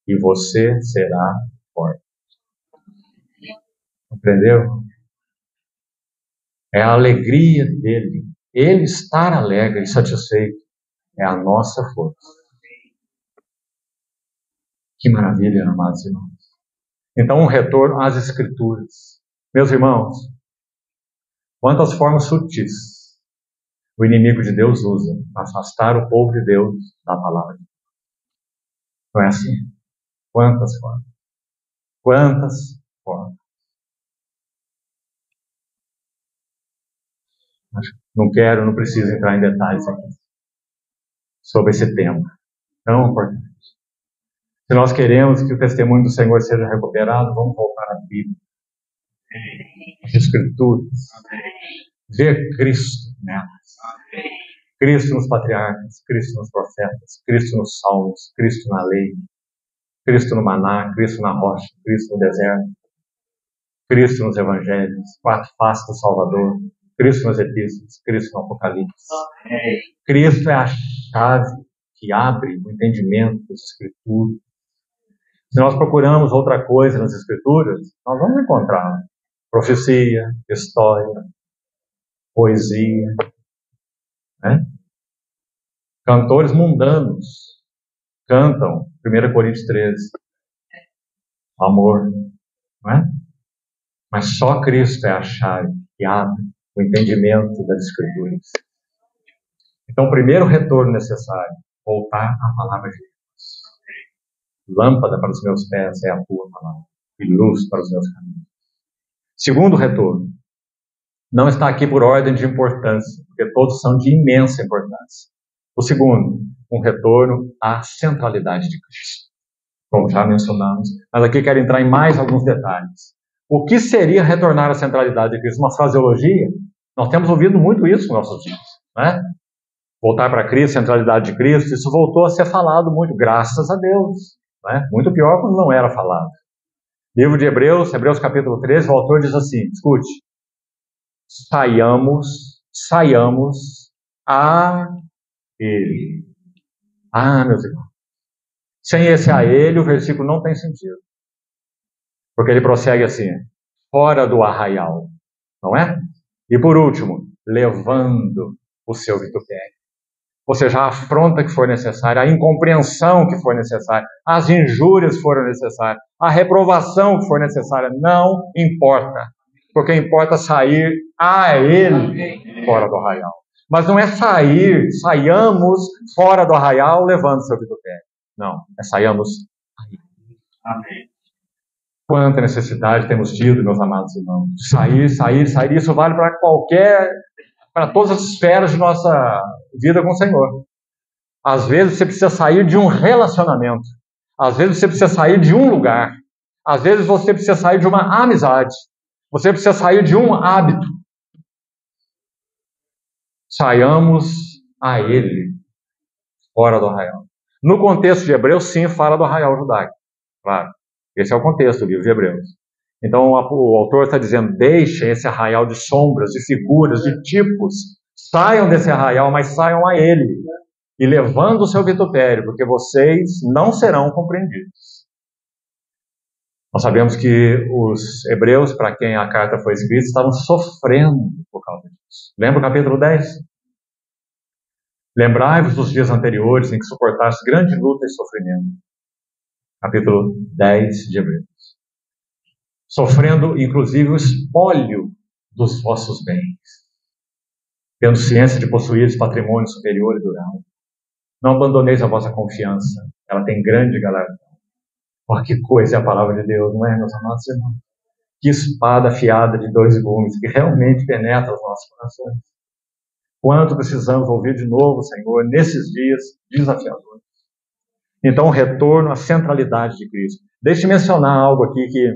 e você será forte. Entendeu? É a alegria dele. Ele estar alegre e satisfeito é a nossa força. Que maravilha, amados irmãos. Então, um retorno às Escrituras. Meus irmãos, quantas formas sutis o inimigo de Deus usa para afastar o povo de Deus da palavra de Deus. Não é assim? Quantas formas? Quantas formas? Não preciso entrar em detalhes aqui sobre esse tema tão importante. Se nós queremos que o testemunho do Senhor seja recuperado, vamos voltar à Bíblia, às Escrituras, ver Cristo nelas. Cristo nos patriarcas, Cristo nos profetas, Cristo nos salmos, Cristo na lei, Cristo no maná, Cristo na rocha, Cristo no deserto, Cristo nos evangelhos, quatro faces do Salvador, Cristo nas epístolas, Cristo no Apocalipse. Cristo é a chave que abre o entendimento das Escrituras. Se nós procuramos outra coisa nas Escrituras, nós vamos encontrar profecia, história, poesia, né? Cantores mundanos cantam 1 Coríntios 13, amor, não é? Mas só Cristo é a chave que abre o entendimento das Escrituras. Então, o primeiro retorno necessário, voltar à palavra de Deus. Lâmpada para os meus pés é a tua palavra, e luz para os meus caminhos. Segundo retorno, não está aqui por ordem de importância, porque todos são de imensa importância. O segundo, um retorno à centralidade de Cristo. Como já mencionamos, mas aqui quero entrar em mais alguns detalhes. O que seria retornar à centralidade de Cristo? Uma fraseologia? Nós temos ouvido muito isso nos nossos dias, né? Voltar para Cristo, centralidade de Cristo, isso voltou a ser falado muito, graças a Deus, né? Muito pior quando não era falado. Livro de Hebreus, Hebreus capítulo 13, o autor diz assim, escute, saiamos a Ele. Ah, meus irmãos. Sem esse a Ele, o versículo não tem sentido. Porque ele prossegue assim, fora do arraial, não é? E por último, levando o seu vitupério. Ou seja, a afronta que for necessária, a incompreensão que for necessária, as injúrias que forem necessárias, a reprovação que for necessária, não importa. Porque importa sair a Ele fora do arraial. Mas não é saiamos fora do arraial levando o seu vitupério. Não, é saiamos a Ele. Amém. Quanta necessidade temos tido, meus amados irmãos, de sair. Isso vale para todas as esferas de nossa vida com o Senhor. Às vezes você precisa sair de um relacionamento. Às vezes você precisa sair de um lugar. Às vezes você precisa sair de uma amizade. Você precisa sair de um hábito. Saiamos a Ele, fora do arraial. No contexto de Hebreus, sim, fala do arraial judaico. Claro. Esse é o contexto do livro de Hebreus. Então o autor está dizendo, deixem esse arraial de sombras, de figuras, de tipos. Saiam desse arraial, mas saiam a Ele. E levando o seu vitupério, porque vocês não serão compreendidos. Nós sabemos que os hebreus, para quem a carta foi escrita, estavam sofrendo por causa disso. Lembra o capítulo 10? Lembrai-vos dos dias anteriores em que suportaste grande luta e sofrimento. Capítulo 10 de Hebreus. Sofrendo, inclusive, o espólio dos vossos bens. Tendo ciência de possuíres patrimônio superior e durável. Não abandoneis a vossa confiança. Ela tem grande galardão. Olha que coisa é a palavra de Deus, não é, meus amados irmãos? Que espada afiada de 2 gumes, que realmente penetra os nossos corações. Quanto precisamos ouvir de novo, Senhor, nesses dias desafiadores. Então, retorno à centralidade de Cristo. Deixe-me mencionar algo aqui que,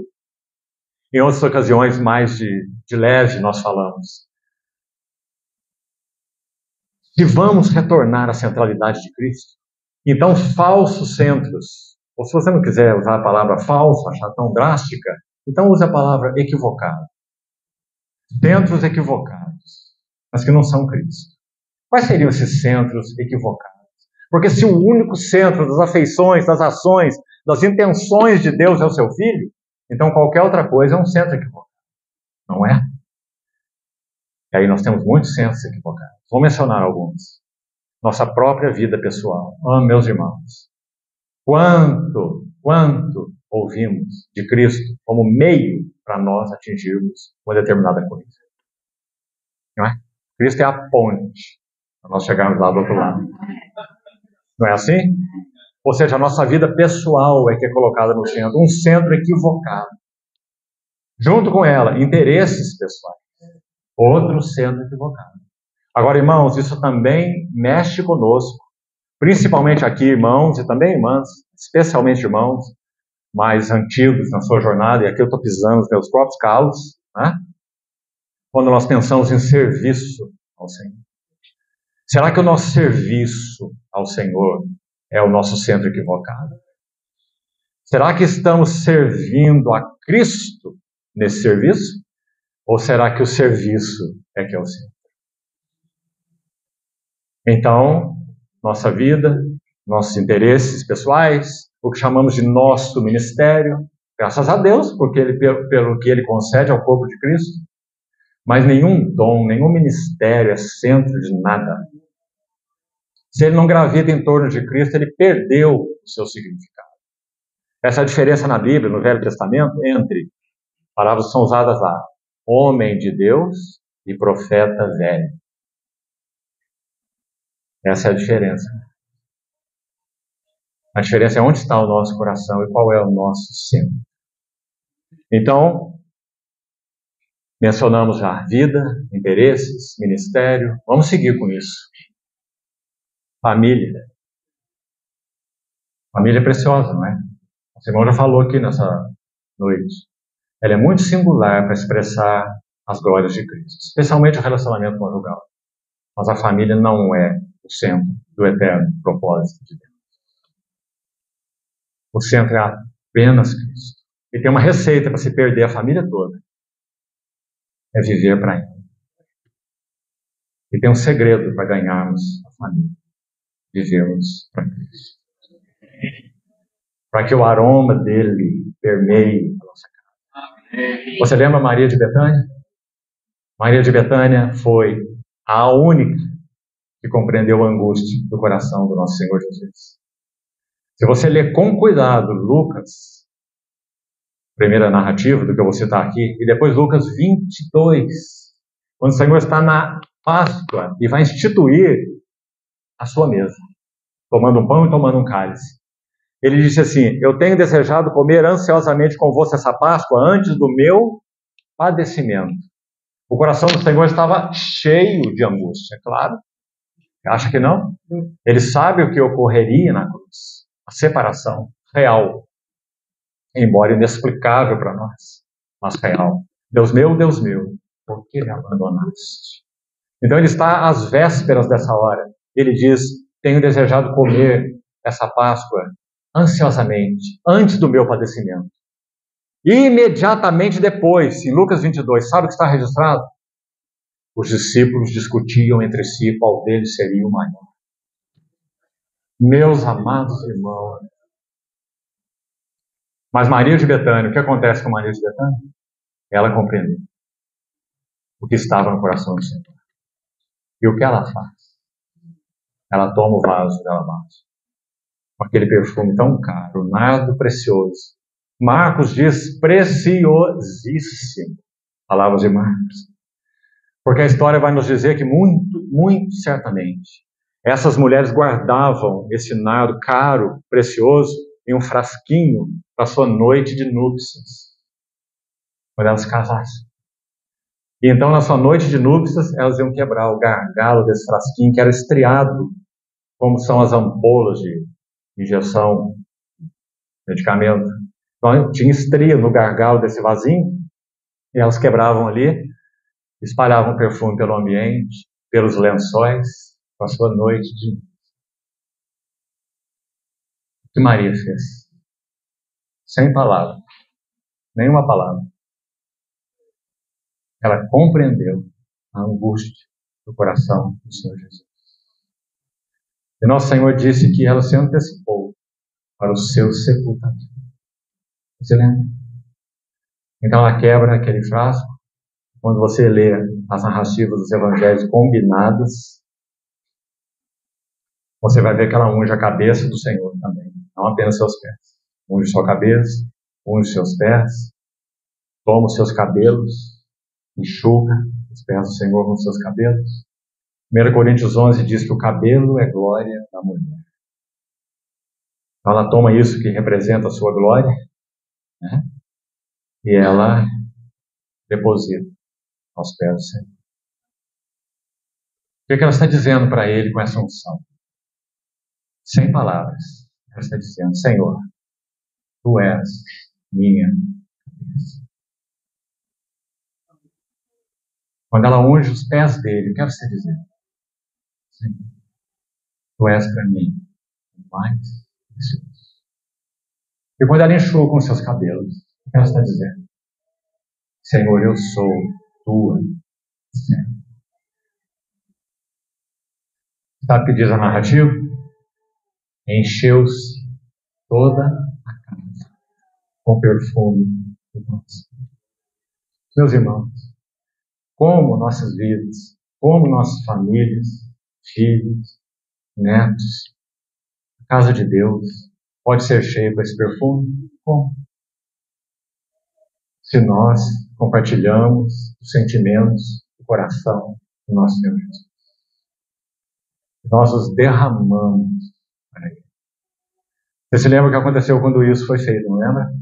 em outras ocasiões mais de leve, nós falamos. Se vamos retornar à centralidade de Cristo, então falsos centros, ou se você não quiser usar a palavra falso, achar tão drástica, então use a palavra equivocado. Centros equivocados, mas que não são Cristo. Quais seriam esses centros equivocados? Porque se o único centro das afeições, das ações, das intenções de Deus é o seu Filho, então qualquer outra coisa é um centro equivocado. Não é? E aí nós temos muitos centros equivocados. Vou mencionar alguns. Nossa própria vida pessoal. Meus irmãos, quanto ouvimos de Cristo como meio para nós atingirmos uma determinada coisa. Não é? Cristo é a ponte para nós chegarmos lá do outro lado. Não é assim? Ou seja, a nossa vida pessoal é que é colocada no centro, um centro equivocado. Junto com ela, interesses pessoais. Outro centro equivocado. Agora, irmãos, isso também mexe conosco. Principalmente aqui, irmãos, e também irmãs, especialmente irmãos mais antigos na sua jornada, e aqui eu estou pisando nos meus próprios calos, né? Quando nós pensamos em serviço ao Senhor. Será que o nosso serviço ao Senhor é o nosso centro equivocado? Será que estamos servindo a Cristo nesse serviço? Ou será que o serviço é que é o centro? Então, nossa vida, nossos interesses pessoais, o que chamamos de nosso ministério, graças a Deus, porque pelo que Ele concede ao corpo de Cristo. Mas nenhum dom, nenhum ministério é centro de nada. Se ele não gravita em torno de Cristo, ele perdeu o seu significado. Essa é a diferença na Bíblia, no Velho Testamento, entre palavras que são usadas lá, homem de Deus e profeta velho. Essa é a diferença. A diferença é onde está o nosso coração e qual é o nosso centro. Então, mencionamos já vida, interesses, ministério. Vamos seguir com isso. Família. Família é preciosa, não é? O Simão já falou aqui nessa noite. Ela é muito singular para expressar as glórias de Cristo, especialmente o relacionamento conjugal. Mas a família não é o centro do eterno propósito de Deus. O centro é apenas Cristo. E tem uma receita para se perder a família toda. É viver para Ele. E tem um segredo para ganharmos a família. Vivermos para Cristo. Para que o aroma dele permeie a nossa casa. Você lembra Maria de Betânia? Maria de Betânia foi a única que compreendeu a angústia do coração do nosso Senhor Jesus. Se você ler com cuidado Lucas, primeira narrativa do que eu vou citar aqui, e depois Lucas 22, quando o Senhor está na Páscoa e vai instituir a sua mesa, tomando um pão e tomando um cálice. Ele disse assim: eu tenho desejado comer ansiosamente convosco essa Páscoa antes do meu padecimento. O coração do Senhor estava cheio de angústia, claro. Acha que não? Ele sabe o que ocorreria na cruz. A separação real. Embora inexplicável para nós, mas real. Deus meu, por que me abandonaste? Então ele está às vésperas dessa hora. Ele diz: tenho desejado comer essa Páscoa ansiosamente, antes do meu padecimento. Imediatamente depois, em Lucas 22, sabe o que está registrado? Os discípulos discutiam entre si qual deles seria o maior. Meus amados irmãos. Mas Maria de Betânia, o que acontece com Maria de Betânia? Ela compreendeu o que estava no coração do Senhor. E o que ela faz? Ela toma o vaso de alabastro, com aquele perfume tão caro, nardo precioso. Marcos diz preciosíssimo. Palavras de Marcos. Porque a história vai nos dizer que muito certamente, essas mulheres guardavam esse nardo caro, precioso, em um frasquinho para sua noite de núpcias, quando elas casassem. E então, na sua noite de núpcias, elas iam quebrar o gargalo desse frasquinho, que era estriado, como são as ampolas de injeção, medicamento. Então, tinha estria no gargalo desse vasinho, e elas quebravam ali, espalhavam perfume pelo ambiente, pelos lençóis, com a sua noite de núpcias. O que Maria fez? Sem palavra, nenhuma palavra. Ela compreendeu a angústia do coração do Senhor Jesus. E nosso Senhor disse que ela se antecipou para o seu sepultamento. Você lembra? Então ela quebra aquele frasco. Quando você lê as narrativas dos evangelhos combinadas, você vai ver que ela unge a cabeça do Senhor também, não apenas seus pés. Unge sua cabeça, unge seus pés, toma os seus cabelos, enxuga os pés do Senhor com os seus cabelos. 1 Coríntios 11 diz que o cabelo é glória da mulher. Então ela toma isso que representa a sua glória, né? E ela deposita aos pés do Senhor. O que ela está dizendo para ele com essa unção? Sem palavras. Ela está dizendo: Senhor, Tu és minha cabeça. Quando ela unge os pés dele, o que ela está dizendo? Senhor, Tu és para mim o mais precioso. E quando ela enxuga com seus cabelos, o que ela está dizendo? Senhor, eu sou Tua serva. Sabe o que diz a narrativa? Encheu-se toda a casa com perfume do nosso. Meus irmãos, como nossas vidas, como nossas famílias, filhos, netos, a casa de Deus pode ser cheia com esse perfume? Como? Se nós compartilhamos os sentimentos do coração do nosso Senhor Jesus. Nós os derramamos para Ele. Você se lembra o que aconteceu quando isso foi feito, não lembra?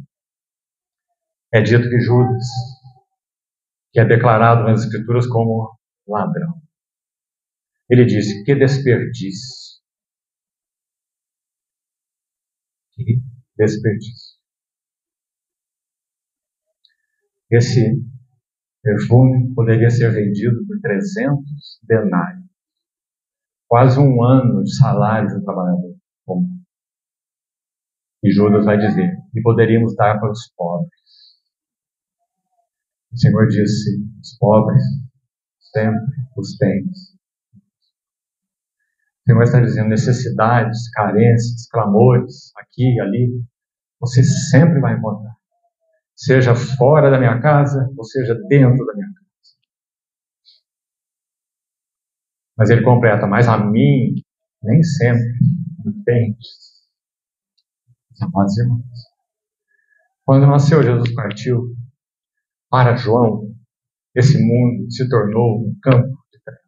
É dito que Judas, que é declarado nas Escrituras como ladrão, ele disse: que desperdício. Que desperdício. Esse perfume poderia ser vendido por 300 denários. Quase um ano de salário do trabalhador comum. E Judas vai dizer: e poderíamos dar para os pobres. O Senhor disse: os pobres sempre os tens. O Senhor está dizendo: necessidades, carências, clamores, aqui e ali, você sempre vai encontrar. Seja fora da minha casa, ou seja dentro da minha casa. Mas ele completa: mas a mim, nem sempre me tendes. Amados irmãos, quando nosso Senhor Jesus partiu, para João, esse mundo se tornou um campo de trevas.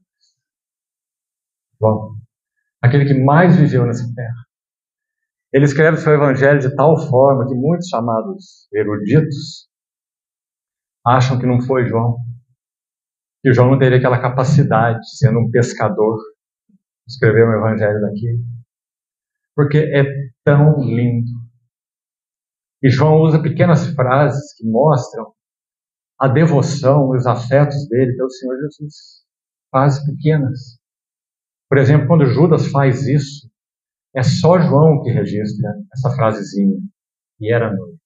João, aquele que mais viveu nessa terra, ele escreve seu evangelho de tal forma que muitos chamados eruditos acham que não foi João. Que João não teria aquela capacidade, sendo um pescador, de escrever um evangelho daquele. Porque é tão lindo. E João usa pequenas frases que mostram a devoção e os afetos dele pelo Senhor Jesus. Frases pequenas. Por exemplo, quando Judas faz isso, é só João que registra essa frasezinha. E era noite.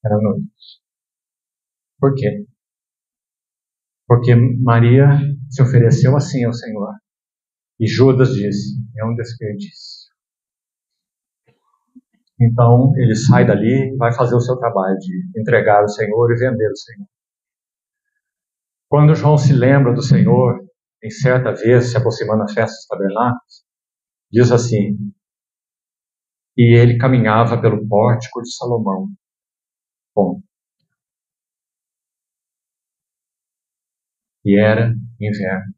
Era noite. Por quê? Porque Maria se ofereceu assim ao Senhor. E Judas disse: é um desperdício. Então ele sai dali e vai fazer o seu trabalho de entregar o Senhor e vender o Senhor. Quando João se lembra do Senhor, em certa vez, se aproximando das festas dos tabernáculos, diz assim: e ele caminhava pelo pórtico de Salomão. Bom. E era inverno.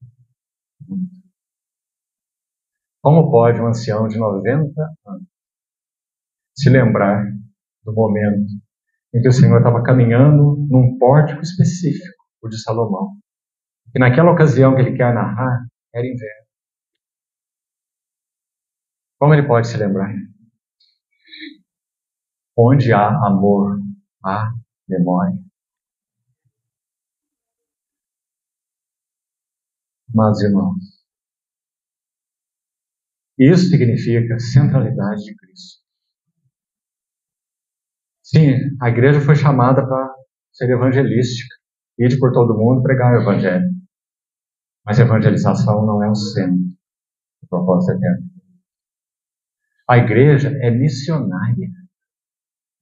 Como pode um ancião de 90 anos se lembrar do momento em que o Senhor estava caminhando num pórtico específico, o de Salomão? E naquela ocasião que ele quer narrar, era inverno. Como ele pode se lembrar? Onde há amor, há memória. Mas, irmãos, isso significa centralidade de Cristo. Sim, a igreja foi chamada para ser evangelística, ir por todo mundo pregar o evangelho. Mas a evangelização não é o centro do propósito eterno. A igreja é missionária.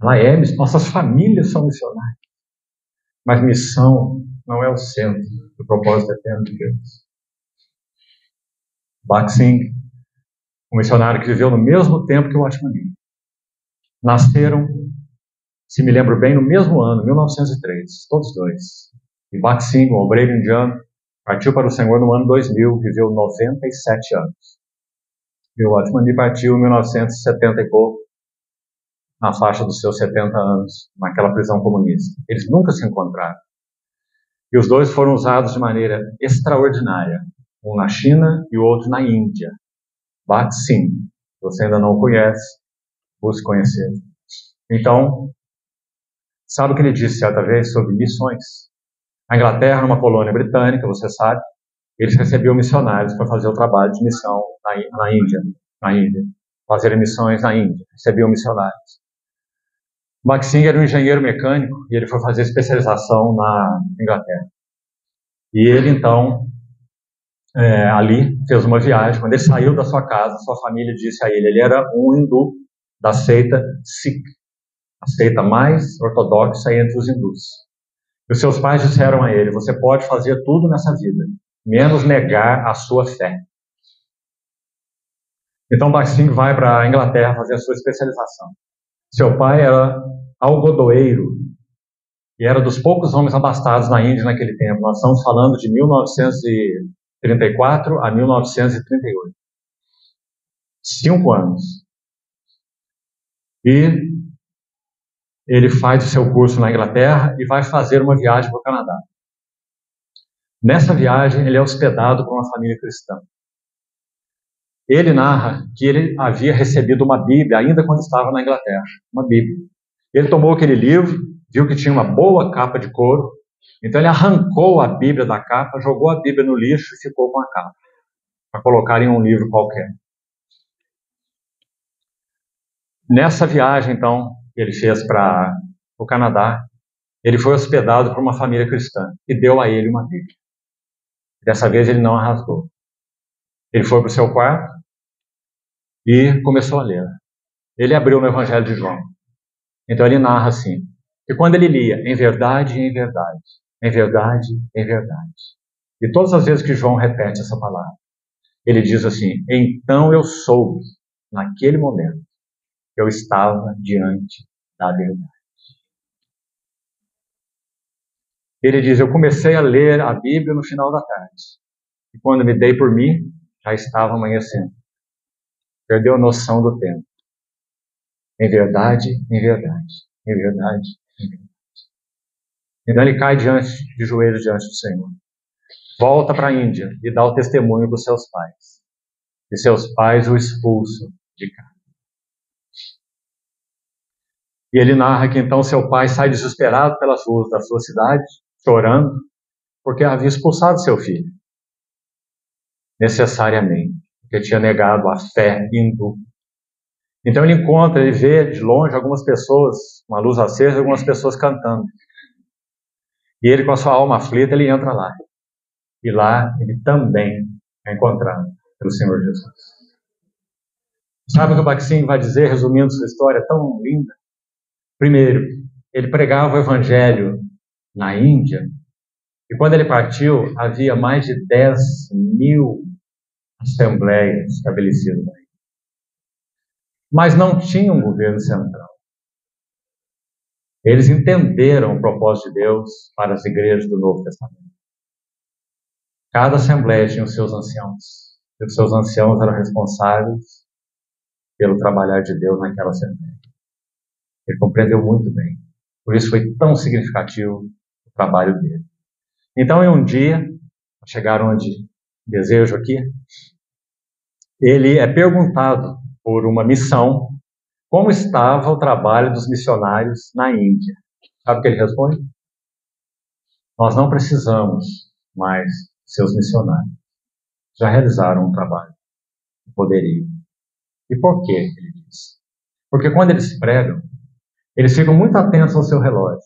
Ela é, nossas famílias são missionárias. Mas missão não é o centro do propósito eterno de Deus. Baxing, um missionário que viveu no mesmo tempo que o Watchman Nee. Nasceram, se me lembro bem, no mesmo ano, 1903, todos dois. E Baxing, um obreiro indiano, partiu para o Senhor no ano 2000, viveu 97 anos. E o Watchman Nee partiu em 1970 e pouco, na faixa dos seus 70 anos, naquela prisão comunista. Eles nunca se encontraram. E os dois foram usados de maneira extraordinária. Um na China e o outro na Índia. Baxing. Se você ainda não o conhece, busque conhecer. Então, sabe o que ele disse certa vez sobre missões? A Inglaterra, numa colônia britânica, você sabe, eles recebiam missionários para fazer o trabalho de missão na Índia. Fazer missões na Índia. Recebiam missionários. Baxing era um engenheiro mecânico e ele foi fazer especialização na Inglaterra. E ele, então, ali, fez uma viagem. Quando ele saiu da sua casa, sua família disse a ele era um hindu da seita Sikh, a seita mais ortodoxa entre os hindus. E os seus pais disseram a ele: você pode fazer tudo nessa vida, menos negar a sua fé. Então Bhagat Singh vai para a Inglaterra fazer a sua especialização. Seu pai era algodoeiro e era dos poucos homens abastados na Índia naquele tempo. Nós estamos falando de 1934 a 1938. 5 anos. E ele faz o seu curso na Inglaterra e vai fazer uma viagem para o Canadá. Nessa viagem, ele é hospedado por uma família cristã. Ele narra que ele havia recebido uma Bíblia ainda quando estava na Inglaterra, uma Bíblia. Ele tomou aquele livro, viu que tinha uma boa capa de couro, então ele arrancou a Bíblia da capa, jogou a Bíblia no lixo e ficou com a capa, para colocar em um livro qualquer. Nessa viagem, então, que ele fez para o Canadá, ele foi hospedado por uma família cristã e deu a ele uma Bíblia. Dessa vez ele não a rasgou. Ele foi para o seu quarto e começou a ler. Ele abriu no Evangelho de João. Então ele narra assim, que quando ele lia, em verdade, em verdade, em verdade, em verdade, e todas as vezes que João repete essa palavra, ele diz assim, então eu soube, naquele momento, que eu estava diante da verdade. Ele diz, eu comecei a ler a Bíblia no final da tarde, e quando me dei por mim, já estava amanhecendo. Perdeu a noção do tempo. Em verdade, em verdade, em verdade, em verdade. Então ele cai de joelhos diante do Senhor. Volta para a Índia e dá o testemunho dos seus pais. E seus pais o expulsam de casa. E ele narra que então seu pai sai desesperado pelas ruas da sua cidade, chorando, porque havia expulsado seu filho. Necessariamente, porque tinha negado a fé hindu. Então ele vê de longe algumas pessoas, uma luz acesa, algumas pessoas cantando. E ele, com a sua alma aflita, ele entra lá. E lá ele também é encontrado pelo Senhor Jesus. Sabe o que o Bhagat Singh vai dizer, resumindo sua história tão linda? Primeiro, ele pregava o Evangelho na Índia, e quando ele partiu, havia mais de 10.000 assembleias estabelecidas na Índia. Mas não tinha um governo central. Eles entenderam o propósito de Deus para as igrejas do Novo Testamento. Cada assembleia tinha os seus anciãos. E os seus anciãos eram responsáveis pelo trabalhar de Deus naquela assembleia. Ele compreendeu muito bem. Por isso foi tão significativo o trabalho dele. Então, em um dia, chegar onde desejo aqui, ele é perguntado por uma missão como estava o trabalho dos missionários na Índia. Sabe o que ele responde? Nós não precisamos mais de seus missionários. Já realizaram um trabalho que poderiam. E por quê? Ele diz. Porque quando eles pregam, eles ficam muito atentos ao seu relógio.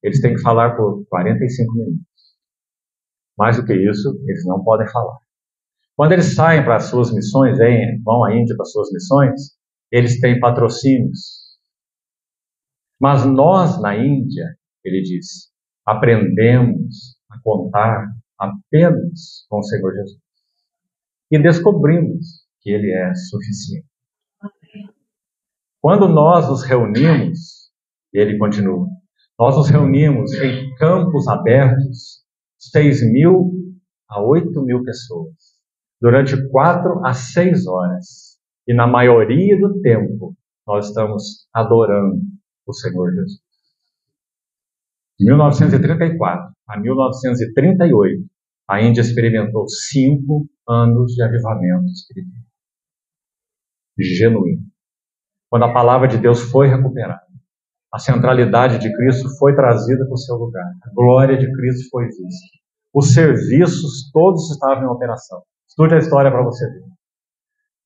Eles têm que falar por 45 minutos. Mais do que isso, eles não podem falar. Quando eles saem para as suas missões, vão à Índia para as suas missões, eles têm patrocínios. Mas nós, na Índia, ele diz, aprendemos a contar apenas com o Senhor Jesus. E descobrimos que Ele é suficiente. Quando nós nos reunimos, ele continua, nós nos reunimos em campos abertos, 6.000 a 8.000 pessoas, durante 4 a 6 horas. E na maioria do tempo, nós estamos adorando o Senhor Jesus. De 1934 a 1938, a Índia experimentou 5 anos de avivamento espiritual. Genuíno. Quando a palavra de Deus foi recuperada, a centralidade de Cristo foi trazida para o seu lugar, a glória de Cristo foi vista. Os serviços todos estavam em operação. Estude a história para você ver.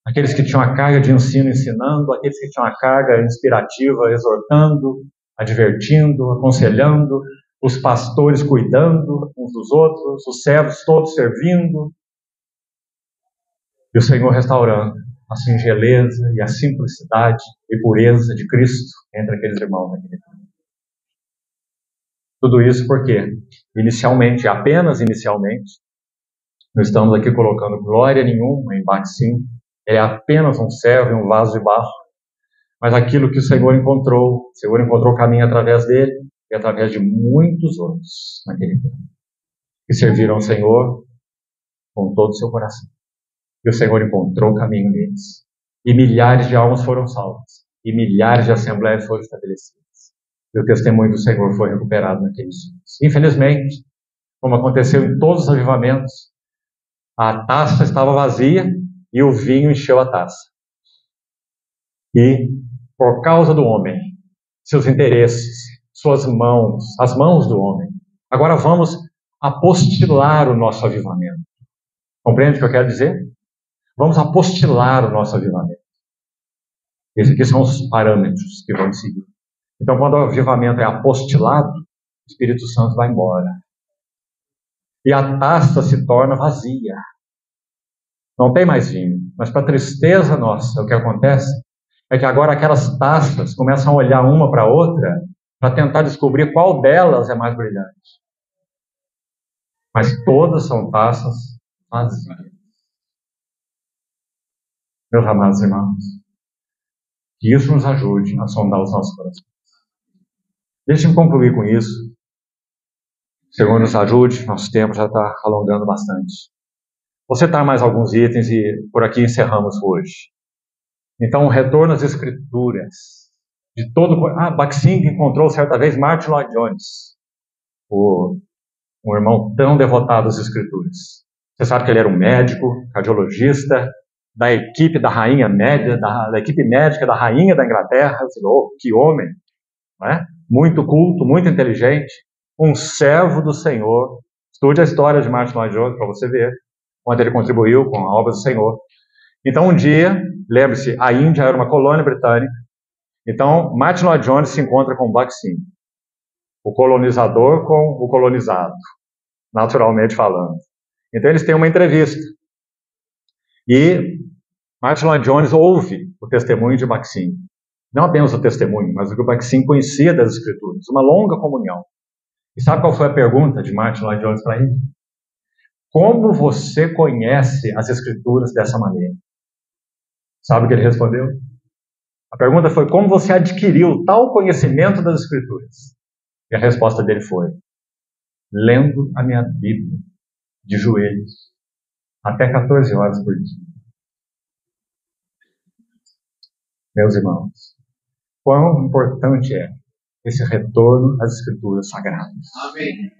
Aqueles que tinham a carga de ensino ensinando, aqueles que tinham a carga inspirativa exortando, advertindo, aconselhando, os pastores cuidando uns dos outros, os servos todos servindo. E o Senhor restaurando a singeleza e a simplicidade e pureza de Cristo entre aqueles irmãos naquele tempo. Tudo isso porque, inicialmente, apenas inicialmente, não estamos aqui colocando glória nenhuma em Baksim, ele é apenas um servo e um vaso de barro, mas aquilo que o Senhor encontrou o caminho através dele e através de muitos outros naquele tempo, que serviram ao Senhor com todo o seu coração. E o Senhor encontrou o caminho deles. E milhares de almas foram salvas. E milhares de assembleias foram estabelecidas. E o testemunho do Senhor foi recuperado naqueles dias. Infelizmente, como aconteceu em todos os avivamentos, a taça estava vazia e o vinho encheu a taça. E, por causa do homem, seus interesses, suas mãos, as mãos do homem, agora vamos apostilar o nosso avivamento. Compreende o que eu quero dizer? Vamos apostilar o nosso avivamento. Esses aqui são os parâmetros que vamos seguir. Então, quando o avivamento é apostilado, o Espírito Santo vai embora. E a taça se torna vazia. Não tem mais vinho. Mas, para tristeza nossa, o que acontece é que agora aquelas taças começam a olhar uma para a outra para tentar descobrir qual delas é mais brilhante. Mas todas são taças vazias. Meus amados irmãos, que isso nos ajude a sondar os nossos corações. Deixe-me concluir com isso. O Senhor nos ajude, nosso tempo já está alongando bastante. Vou citar mais alguns itens e por aqui encerramos hoje. Então, o retorno às Escrituras. De todo... Baksim encontrou certa vez Martin Lloyd Jones, um irmão tão devotado às Escrituras. Você sabe que ele era um médico, cardiologista, da equipe da rainha média, da equipe médica da rainha da Inglaterra. Que homem, não é? Muito culto, muito inteligente, um servo do Senhor. Estude a história de Martin Lloyd Jones para você ver quanto ele contribuiu com a obra do Senhor. Então, um dia, lembre-se, a Índia era uma colônia britânica. Então, Martin Lloyd Jones se encontra com Baksim, o colonizador com o colonizado, naturalmente falando. Então, eles têm uma entrevista. E Martin Lloyd Jones ouve o testemunho de Baksim. Não apenas o testemunho, mas o que o Baksim conhecia das Escrituras. Uma longa comunhão. E sabe qual foi a pergunta de Martin Lloyd Jones para ele? Como você conhece as Escrituras dessa maneira? Sabe o que ele respondeu? A pergunta foi: como você adquiriu tal conhecimento das Escrituras? E a resposta dele foi: lendo a minha Bíblia de joelhos até 14 horas por dia. Meus irmãos, quão importante é esse retorno às Escrituras Sagradas. Amém.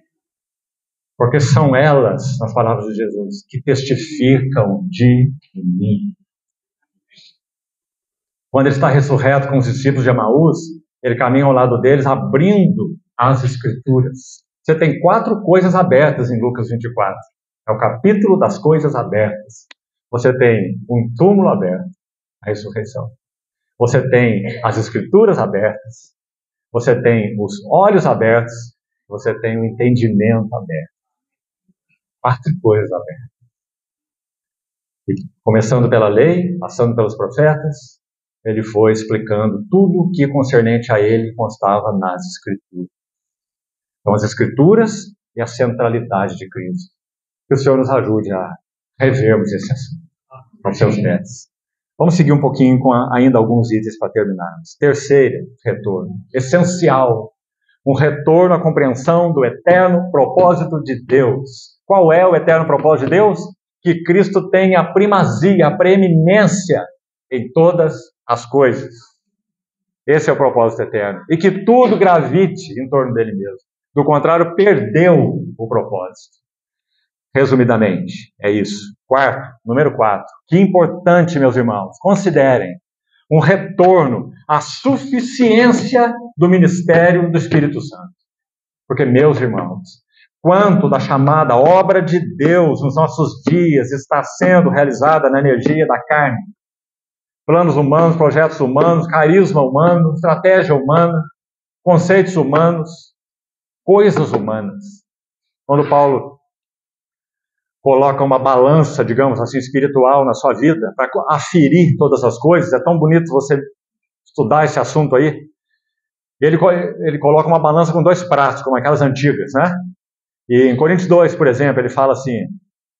Porque são elas, nas palavras de Jesus, que testificam de mim. Quando ele está ressurreto com os discípulos de Emaús, ele caminha ao lado deles, abrindo as Escrituras. Você tem 4 coisas abertas em Lucas 24. É o capítulo das coisas abertas. Você tem um túmulo aberto, a ressurreição. Você tem as Escrituras abertas. Você tem os olhos abertos. Você tem o entendimento aberto. 4 coisas abertas. E, começando pela lei, passando pelos profetas, ele foi explicando tudo o que concernente a ele constava nas Escrituras. Então, as Escrituras e a centralidade de Cristo. Que o Senhor nos ajude a revermos esse assunto aos seus pés. Vamos seguir um pouquinho com ainda alguns itens para terminarmos. Terceiro, retorno. Essencial. Um retorno à compreensão do eterno propósito de Deus. Qual é o eterno propósito de Deus? Que Cristo tenha a primazia, a preeminência em todas as coisas. Esse é o propósito eterno. E que tudo gravite em torno dele mesmo. Do contrário, perdeu o propósito. Resumidamente, é isso. Número 4. Que importante, meus irmãos. Considerem um retorno à suficiência do ministério do Espírito Santo. Porque, meus irmãos, quanto da chamada obra de Deus nos nossos dias está sendo realizada na energia da carne. Planos humanos, projetos humanos, carisma humano, estratégia humana, conceitos humanos, coisas humanas. Quando Paulo coloca uma balança, digamos assim, espiritual na sua vida, para aferir todas as coisas. É tão bonito você estudar esse assunto aí. Ele coloca uma balança com 2 pratos, como aquelas antigas, né? E em Coríntios 2, por exemplo, ele fala assim,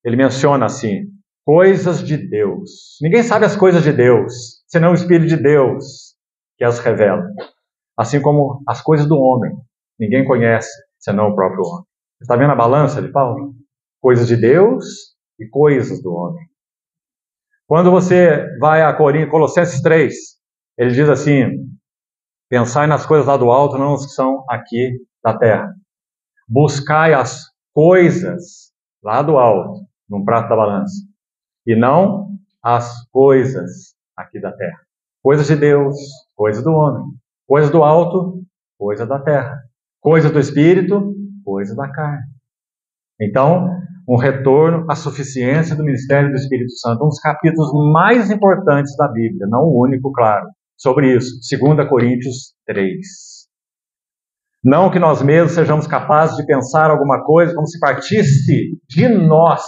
ele menciona assim, coisas de Deus. Ninguém sabe as coisas de Deus, senão o Espírito de Deus que as revela. Assim como as coisas do homem, ninguém conhece, senão o próprio homem. Você está vendo a balança de Paulo? Coisas de Deus e coisas do homem. Quando você vai a Colossenses 3, ele diz assim, pensai nas coisas lá do alto, não as que são aqui da terra. Buscai as coisas lá do alto, num prato da balança, e não as coisas aqui da terra. Coisas de Deus, coisas do homem. Coisas do alto, coisas da terra. Coisas do Espírito, coisas da carne. Então, um retorno à suficiência do ministério do Espírito Santo, um dos capítulos mais importantes da Bíblia, não o único, claro, sobre isso, 2 Coríntios 3. Não que nós mesmos sejamos capazes de pensar alguma coisa como se partisse de nós,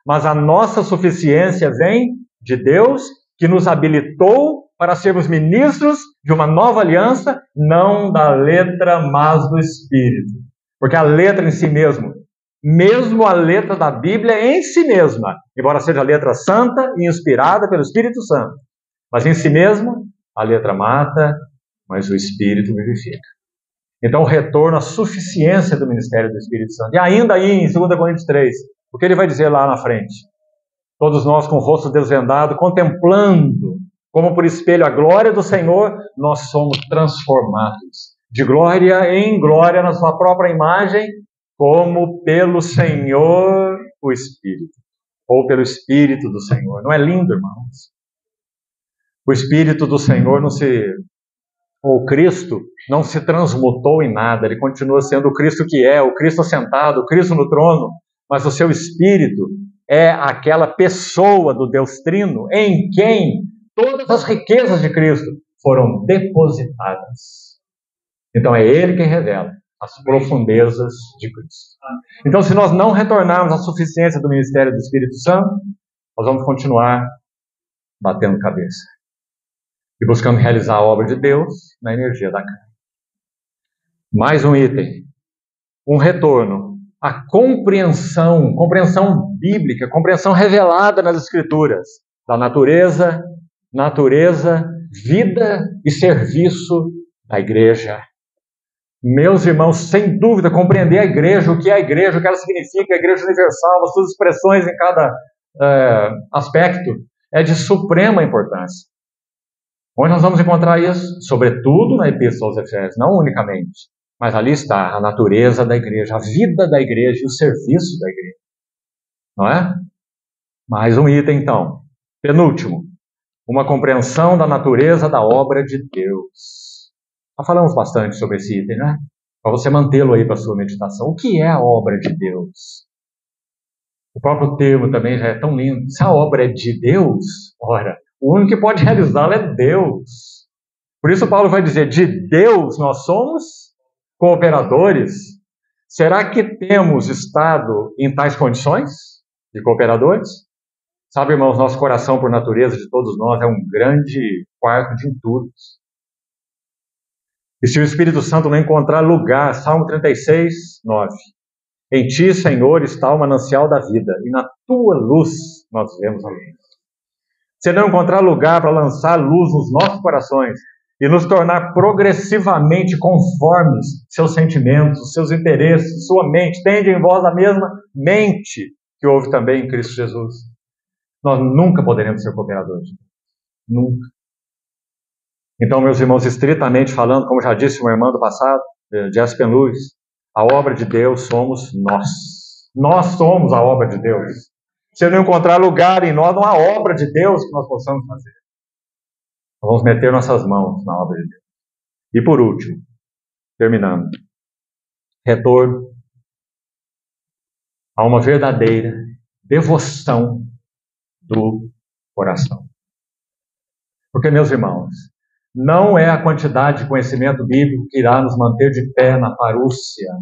mas a nossa suficiência vem de Deus, que nos habilitou para sermos ministros de uma nova aliança, não da letra, mas do Espírito. Porque a letra em si mesmo a letra da Bíblia em si mesma, embora seja a letra santa e inspirada pelo Espírito Santo, mas em si mesmo, a letra mata, mas o Espírito vivifica. Então, o retorno à suficiência do ministério do Espírito Santo. E ainda aí, em 2 Coríntios 3, o que ele vai dizer lá na frente? Todos nós com o rosto desvendado, contemplando, como por espelho, a glória do Senhor, nós somos transformados de glória em glória na sua própria imagem, como pelo Senhor o Espírito, ou pelo Espírito do Senhor. Não é lindo, irmãos? O Espírito do Senhor ou Cristo, não se transmutou em nada, ele continua sendo o Cristo que é, o Cristo sentado, o Cristo no trono, mas o seu Espírito é aquela pessoa do Deus Trino em quem todas as riquezas de Cristo foram depositadas. Então é Ele quem revela as profundezas de Cristo. Então, se nós não retornarmos à suficiência do ministério do Espírito Santo, nós vamos continuar batendo cabeça e buscando realizar a obra de Deus na energia da carne. Mais um item, um retorno à compreensão bíblica, compreensão revelada nas Escrituras, da natureza, vida e serviço da igreja. Meus irmãos, sem dúvida, compreender a igreja, o que é a igreja, o que ela significa, a igreja universal, as suas expressões em cada aspecto, é de suprema importância. Onde nós vamos encontrar isso? Sobretudo na Epístola aos Efésios, não unicamente, mas ali está a natureza da igreja, a vida da igreja e o serviço da igreja. Não é? Mais um item, então. Penúltimo, uma compreensão da natureza da obra de Deus. Já falamos bastante sobre esse item, né? Para você mantê-lo aí para a sua meditação. O que é a obra de Deus? O próprio termo também já é tão lindo. Se a obra é de Deus, ora, o único que pode realizá-la é Deus. Por isso Paulo vai dizer, de Deus nós somos cooperadores. Será que temos estado em tais condições de cooperadores? Sabe, irmãos, nosso coração por natureza de todos nós é um grande quarto de entulhos. E se o Espírito Santo não encontrar lugar, Salmo 36, 9. Em ti, Senhor, está o manancial da vida, e na tua luz nós vemos a luz. Se não encontrar lugar para lançar luz nos nossos corações e nos tornar progressivamente conformes seus sentimentos, seus interesses, sua mente, tende em vós a mesma mente que houve também em Cristo Jesus, nós nunca poderemos ser cooperadores. Nunca. Então, meus irmãos, estritamente falando, como já disse uma irmã do passado, Jess Penluz, a obra de Deus somos nós. Nós somos a obra de Deus. Se não encontrar lugar em nós, não há obra de Deus que nós possamos fazer. Nós vamos meter nossas mãos na obra de Deus. E por último, terminando, retorno a uma verdadeira devoção do coração. Porque, meus irmãos, não é a quantidade de conhecimento bíblico que irá nos manter de pé na parousia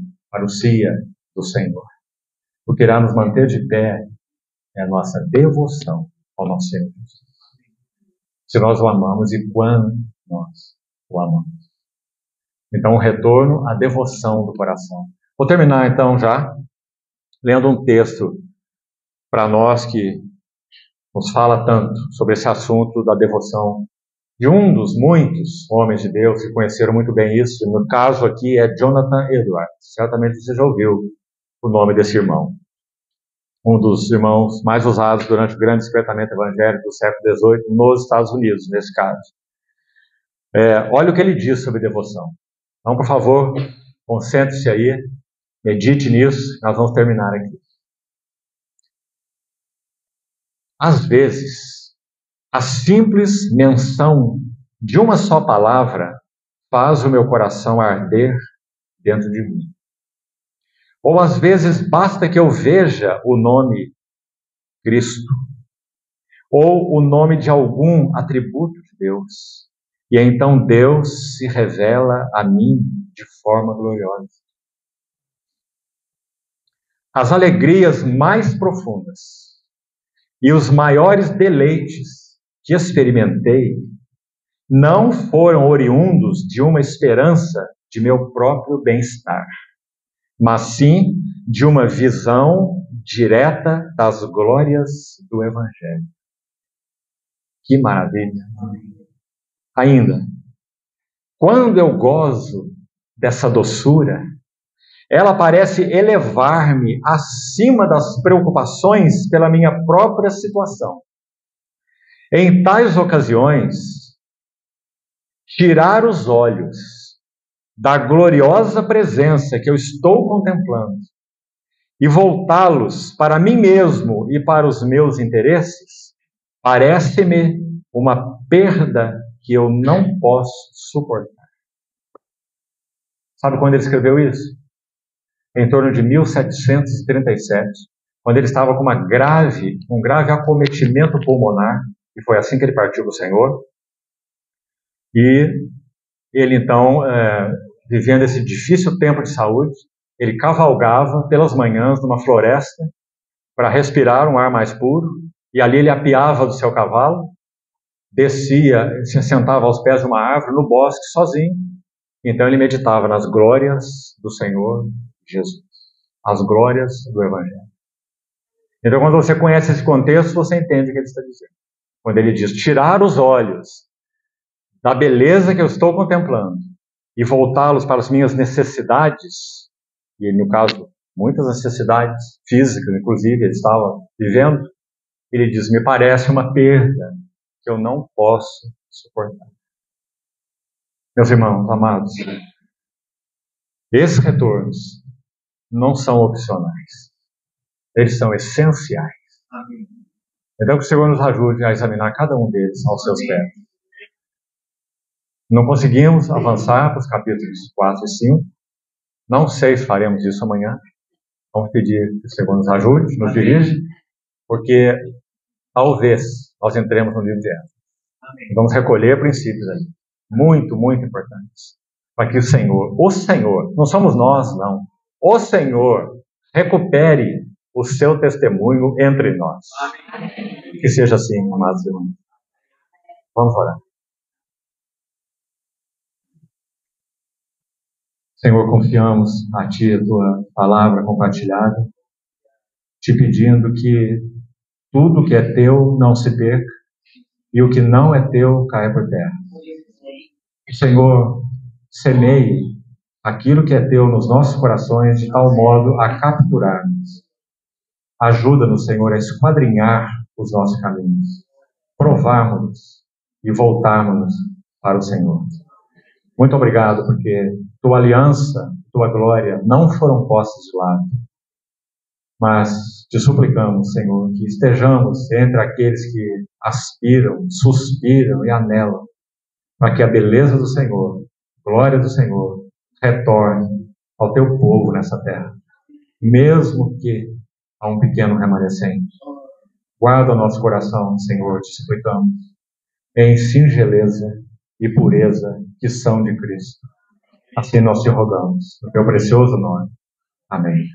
do Senhor. O que irá nos manter de pé é a nossa devoção ao nosso Senhor Jesus. Se nós o amamos e quando nós o amamos. Então, o retorno à devoção do coração. Vou terminar, então, já lendo um texto para nós que nos fala tanto sobre esse assunto da devoção de um dos muitos homens de Deus que conheceram muito bem isso. No caso aqui é Jonathan Edwards. Certamente você já ouviu o nome desse irmão. Um dos irmãos mais usados durante o grande despertamento evangélico do século XVIII nos Estados Unidos, nesse caso. Olha o que ele diz sobre devoção. Então, por favor, concentre-se aí, medite nisso, nós vamos terminar aqui. Às vezes, a simples menção de uma só palavra faz o meu coração arder dentro de mim. Ou às vezes basta que eu veja o nome Cristo, ou o nome de algum atributo de Deus, e então Deus se revela a mim de forma gloriosa. As alegrias mais profundas e os maiores deleites que experimentei não foram oriundos de uma esperança de meu próprio bem-estar, mas sim de uma visão direta das glórias do Evangelho. Que maravilha! Ainda, quando eu gozo dessa doçura, ela parece elevar-me acima das preocupações pela minha própria situação. Em tais ocasiões, tirar os olhos da gloriosa presença que eu estou contemplando e voltá-los para mim mesmo e para os meus interesses, parece-me uma perda que eu não posso suportar. Sabe quando ele escreveu isso? Em torno de 1737, quando ele estava com um grave acometimento pulmonar, e foi assim que ele partiu do Senhor. E ele então, vivendo esse difícil tempo de saúde, ele cavalgava pelas manhãs numa floresta para respirar um ar mais puro, e ali ele apeava do seu cavalo, descia, se sentava aos pés de uma árvore no bosque sozinho. Então ele meditava nas glórias do Senhor Jesus, as glórias do Evangelho. Então, quando você conhece esse contexto, você entende o que ele está dizendo. Quando ele diz, tirar os olhos da beleza que eu estou contemplando e voltá-los para as minhas necessidades, e no caso, muitas necessidades físicas, inclusive, ele estava vivendo, ele diz, me parece uma perda que eu não posso suportar. Meus irmãos amados, esses retornos não são opcionais. Eles são essenciais. Amém. Então, que o Senhor nos ajude a examinar cada um deles aos seus pés. Não conseguimos avançar para os capítulos 4 e 5. Não sei se faremos isso amanhã. Vamos pedir que o Senhor nos ajude, nos dirija, porque talvez nós entremos no livro de Esdras. Vamos recolher princípios ali, muito, muito importantes, para que o Senhor, não somos nós, não, o Senhor recupere o seu testemunho entre nós. Amém. Que seja assim, amados irmãos. Vamos orar. Senhor, confiamos a Ti, a Tua palavra compartilhada, te pedindo que tudo que é Teu não se perca e o que não é Teu caia por terra. Senhor, semeie aquilo que é Teu nos nossos corações de tal modo a capturarmos. Ajuda-nos, Senhor, a esquadrinhar os nossos caminhos, provarmos e voltarmos para o Senhor. Muito obrigado, porque Tua aliança, Tua glória não foram postas de lado. Mas te suplicamos, Senhor, que estejamos entre aqueles que aspiram, suspiram e anelam para que a beleza do Senhor, a glória do Senhor, retorne ao Teu povo nessa terra, mesmo que a um pequeno remanescente. Guarda o nosso coração, Senhor, te suplicamos, em singeleza e pureza que são de Cristo. Assim nós te rogamos, no Teu precioso nome. Amém.